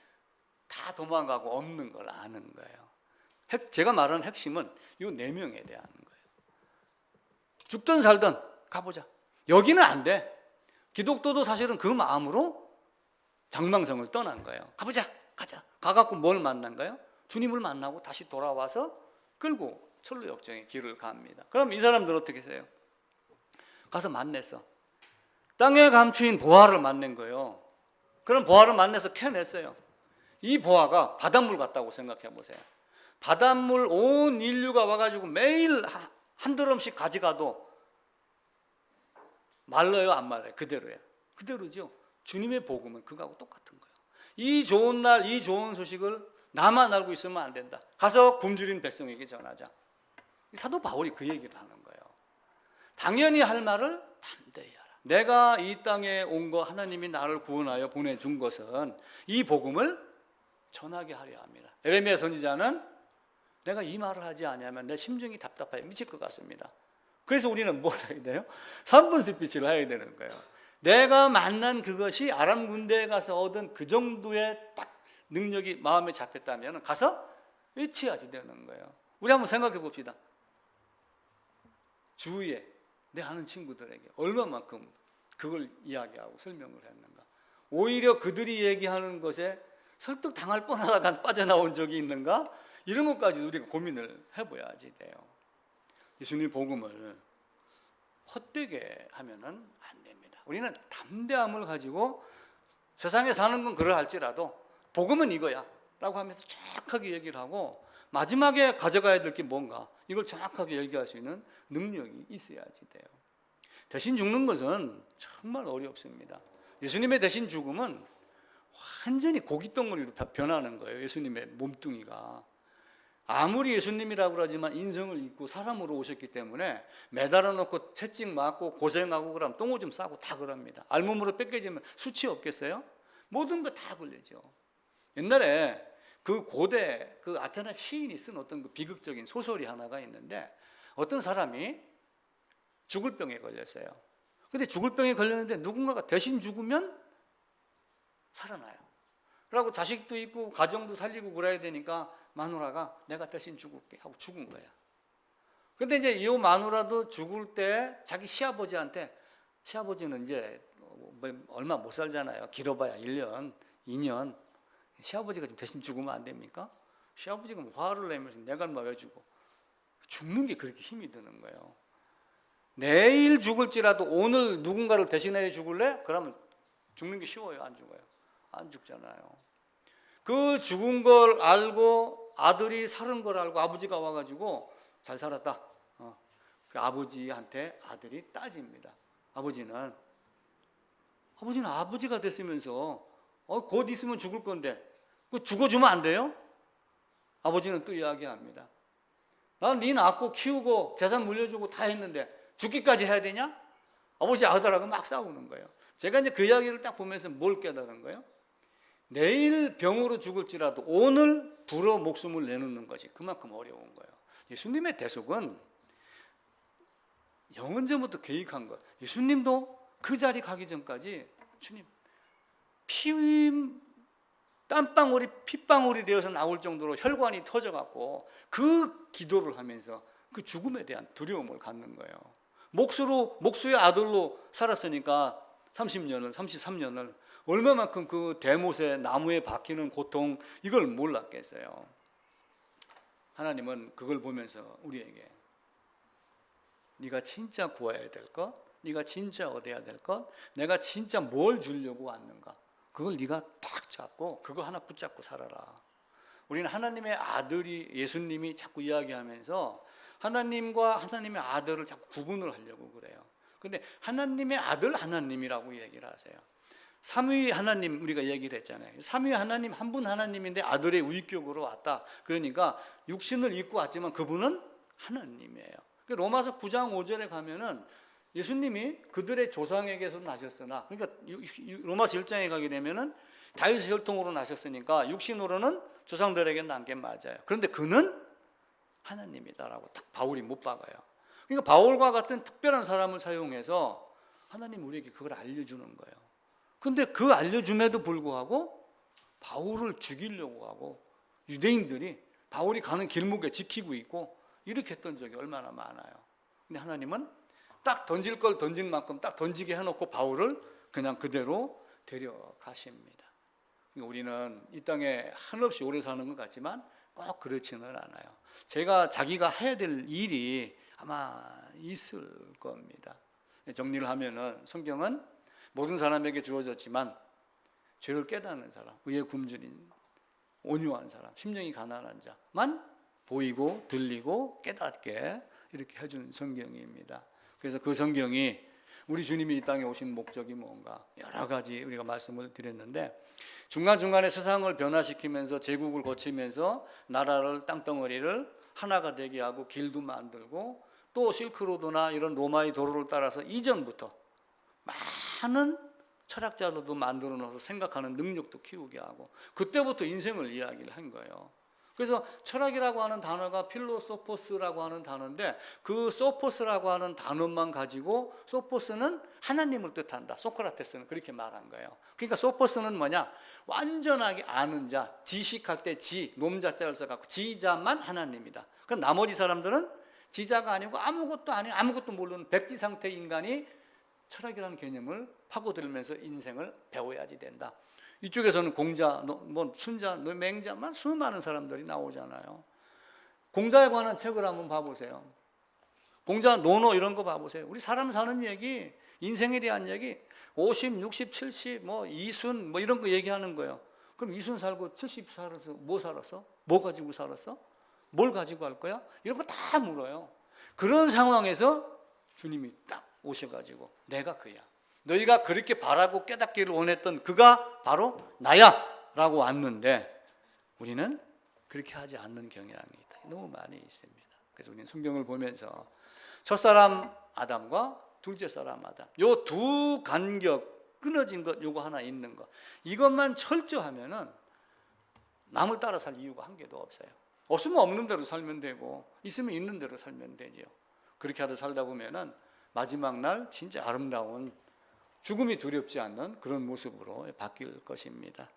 다 도망가고 없는 걸 아는 거예요. 제가 말하는 핵심은 이 4명에 대한 거예요. 죽든 살든 가보자. 여기는 안 돼. 기독교도 사실은 그 마음으로 장망성을 떠난 거예요. 가보자. 가자. 가갖고 뭘 만난가요? 주님을 만나고 다시 돌아와서 끌고 철로 역정의 길을 갑니다. 그럼 이 사람들 어떻게 해요? 가서 만났어. 땅에 감추인 보화를 만난 거예요. 그럼 보화를 만나서 캐냈어요. 이 보화가 바닷물 같다고 생각해 보세요. 바닷물 온 인류가 와가지고 매일 한 드럼씩 가져가도 말라요, 안 말라요? 그대로예요. 그대로죠. 주님의 복음은 그거하고 똑같은 거예요. 이 좋은 날, 이 좋은 소식을 나만 알고 있으면 안 된다. 가서 굶주린 백성에게 전하자. 사도 바울이 그 얘기를 하는 거예요. 당연히 할 말을 담대히 하라. 내가 이 땅에 온 거 하나님이 나를 구원하여 보내준 것은 이 복음을 전하게 하려 합니다. 에레미야 선지자는 내가 이 말을 하지 않으면 내 심정이 답답하여 미칠 것 같습니다. 그래서 우리는 뭘 해야 돼요? 3분 스피치를 해야 되는 거예요. 내가 만난 그것이 아람 군대에 가서 얻은 그 정도의 딱 능력이 마음에 잡혔다면 가서 외치야지 되는 거예요. 우리 한번 생각해 봅시다. 주위에 내 아는 친구들에게 얼마만큼 그걸 이야기하고 설명을 했는가. 오히려 그들이 얘기하는 것에 설득당할 뻔하다가 빠져나온 적이 있는가. 이런 것까지 우리가 고민을 해봐야지 돼요. 예수님 복음을 헛되게 하면은 안 됩니다. 우리는 담대함을 가지고 세상에 사는 건 그러할지라도 복음은 이거야 라고 하면서 정확하게 얘기를 하고 마지막에 가져가야 될 게 뭔가 이걸 정확하게 얘기할 수 있는 능력이 있어야지 돼요. 대신 죽는 것은 정말 어렵습니다. 예수님의 대신 죽음은 완전히 고깃덩어리로 변하는 거예요. 예수님의 몸뚱이가. 아무리 예수님이라고 그러지만 인성을 잊고 사람으로 오셨기 때문에 매달아 놓고 채찍 맞고 고생하고 그러면 똥오줌 싸고 다 그럽니다. 알몸으로 뺏겨지면 수치 없겠어요? 모든 거 다 걸리죠. 옛날에 그 고대 그 아테네 시인이 쓴 어떤 그 비극적인 소설이 하나가 있는데 어떤 사람이 죽을 병에 걸렸어요. 근데 죽을 병에 걸렸는데 누군가가 대신 죽으면 살아나요. 그러고 자식도 있고 가정도 살리고 그래야 되니까 마누라가 내가 대신 죽을게 하고 죽은 거야. 근데 이제 이 마누라도 죽을 때 자기 시아버지한테, 시아버지는 이제 얼마 못 살잖아요. 길어봐야 1년, 2년. 시아버지가 좀 대신 죽으면 안 됩니까? 시아버지가 뭐 화를 내면서 내가 왜 죽어? 죽는 게 그렇게 힘이 드는 거예요. 내일 죽을지라도 오늘 누군가를 대신해 죽을래? 그러면 죽는 게 쉬워요? 안 죽어요? 안 죽잖아요. 그 죽은 걸 알고 아들이 살은 걸 알고 아버지가 와가지고 잘 살았다. 그 아버지한테 아들이 따집니다. 아버지는 아버지가 됐으면서 곧 있으면 죽을 건데 그 죽어주면 안 돼요? 아버지는 또 이야기합니다. 난 네 낳고 키우고 재산 물려주고 다 했는데 죽기까지 해야 되냐? 아버지 아들하고 막 싸우는 거예요. 제가 이제 그 이야기를 딱 보면서 뭘 깨달은 거예요? 내일 병으로 죽을지라도 오늘 불어 목숨을 내놓는 것이 그만큼 어려운 거예요. 예수님의 대속은 영원전부터 계획한 것. 예수님도 그 자리 가기 전까지 주님 땀방울이 핏방울이 되어서 나올 정도로 혈관이 터져갖고 그 기도를 하면서 그 죽음에 대한 두려움을 갖는 거예요. 목수의 아들로 살았으니까 30년을 33년을 얼마만큼 그 대못에 나무에 박히는 고통 이걸 몰랐겠어요. 하나님은 그걸 보면서 우리에게 네가 진짜 구해야 될 것, 네가 진짜 얻어야 될 것, 내가 진짜 뭘 주려고 왔는가 그걸 네가 탁 잡고 그거 하나 붙잡고 살아라. 우리는 하나님의 아들이 예수님이 자꾸 이야기하면서 하나님과 하나님의 아들을 자꾸 구분을 하려고 그래요. 근데 하나님의 아들 하나님이라고 얘기를 하세요. 삼위 하나님 우리가 얘기를 했잖아요. 삼위 하나님 한 분 하나님인데 아들의 위격으로 왔다. 그러니까 육신을 입고 왔지만 그분은 하나님이에요. 로마서 9장 5절에 가면은 예수님이 그들의 조상에게서 나셨으나, 그러니까 로마서 1장에 가게 되면은 다윗의 혈통으로 나셨으니까 육신으로는 조상들에게 난 게 맞아요. 그런데 그는 하나님이다라고 딱 바울이 못 박아요. 그러니까 바울과 같은 특별한 사람을 사용해서 하나님 우리에게 그걸 알려주는 거예요. 근데 그 알려줌에도 불구하고 바울을 죽이려고 하고 유대인들이 바울이 가는 길목에 지키고 있고 이렇게 했던 적이 얼마나 많아요. 근데 하나님은 딱 던질 걸 던진 만큼 딱 던지게 해놓고 바울을 그냥 그대로 데려가십니다. 우리는 이 땅에 한없이 오래 사는 것 같지만 꼭 그렇지는 않아요. 자기가 해야 될 일이 아마 있을 겁니다. 정리를 하면은 성경은 모든 사람에게 주어졌지만 죄를 깨닫는 사람, 의에 굶주린 온유한 사람, 심령이 가난한 자만 보이고 들리고 깨닫게 이렇게 해준 성경입니다. 그래서 그 성경이 우리 주님이 이 땅에 오신 목적이 뭔가 여러 가지 우리가 말씀을 드렸는데 중간중간에 세상을 변화시키면서 제국을 거치면서 나라를 땅덩어리를 하나가 되게 하고 길도 만들고 또 실크로드나 이런 로마의 도로를 따라서 이전부터 많은 철학자들도 만들어 놓아서 생각하는 능력도 키우게 하고 그때부터 인생을 이야기를 한 거예요. 그래서 철학이라고 하는 단어가 필로소포스라고 하는 단어인데 그 소포스라고 하는 단어만 가지고 소포스는 하나님을 뜻한다. 소크라테스는 그렇게 말한 거예요. 그러니까 소포스는 뭐냐? 완전하게 아는 자, 지식할 때 지, 놈자자를 써갖고 지자만 하나님이다. 그럼 나머지 사람들은 지자가 아니고 아무것도 아니고 아무것도 모르는 백지 상태의 인간이 철학이라는 개념을 파고들면서 인생을 배워야지 된다. 이쪽에서는 공자, 순자, 맹자만 수많은 사람들이 나오잖아요. 공자에 관한 책을 한번 봐보세요. 공자 논어 이런 거 봐보세요. 우리 사람 사는 얘기, 인생에 대한 얘기 50, 60, 70, 이순 이런 거 얘기하는 거예요. 그럼 이순 살고 70 살아서 뭐 살았어? 뭐 가지고 살았어? 뭘 가지고 할 거야? 이런 거 다 물어요. 그런 상황에서 주님이 딱 오셔가지고 내가 그야. 너희가 그렇게 바라고 깨닫기를 원했던 그가 바로 나야 라고 왔는데 우리는 그렇게 하지 않는 경향이 너무 많이 있습니다. 그래서 우리는 성경을 보면서 첫사람 아담과 둘째 사람 아담, 요 두 간격 끊어진 것, 요거 하나 있는 것, 이것만 철저하면은 남을 따라 살 이유가 한 개도 없어요. 없으면 없는 대로 살면 되고 있으면 있는 대로 살면 되죠. 그렇게 하다 살다 보면은 마지막 날 진짜 아름다운, 죽음이 두렵지 않는 그런 모습으로 바뀔 것입니다.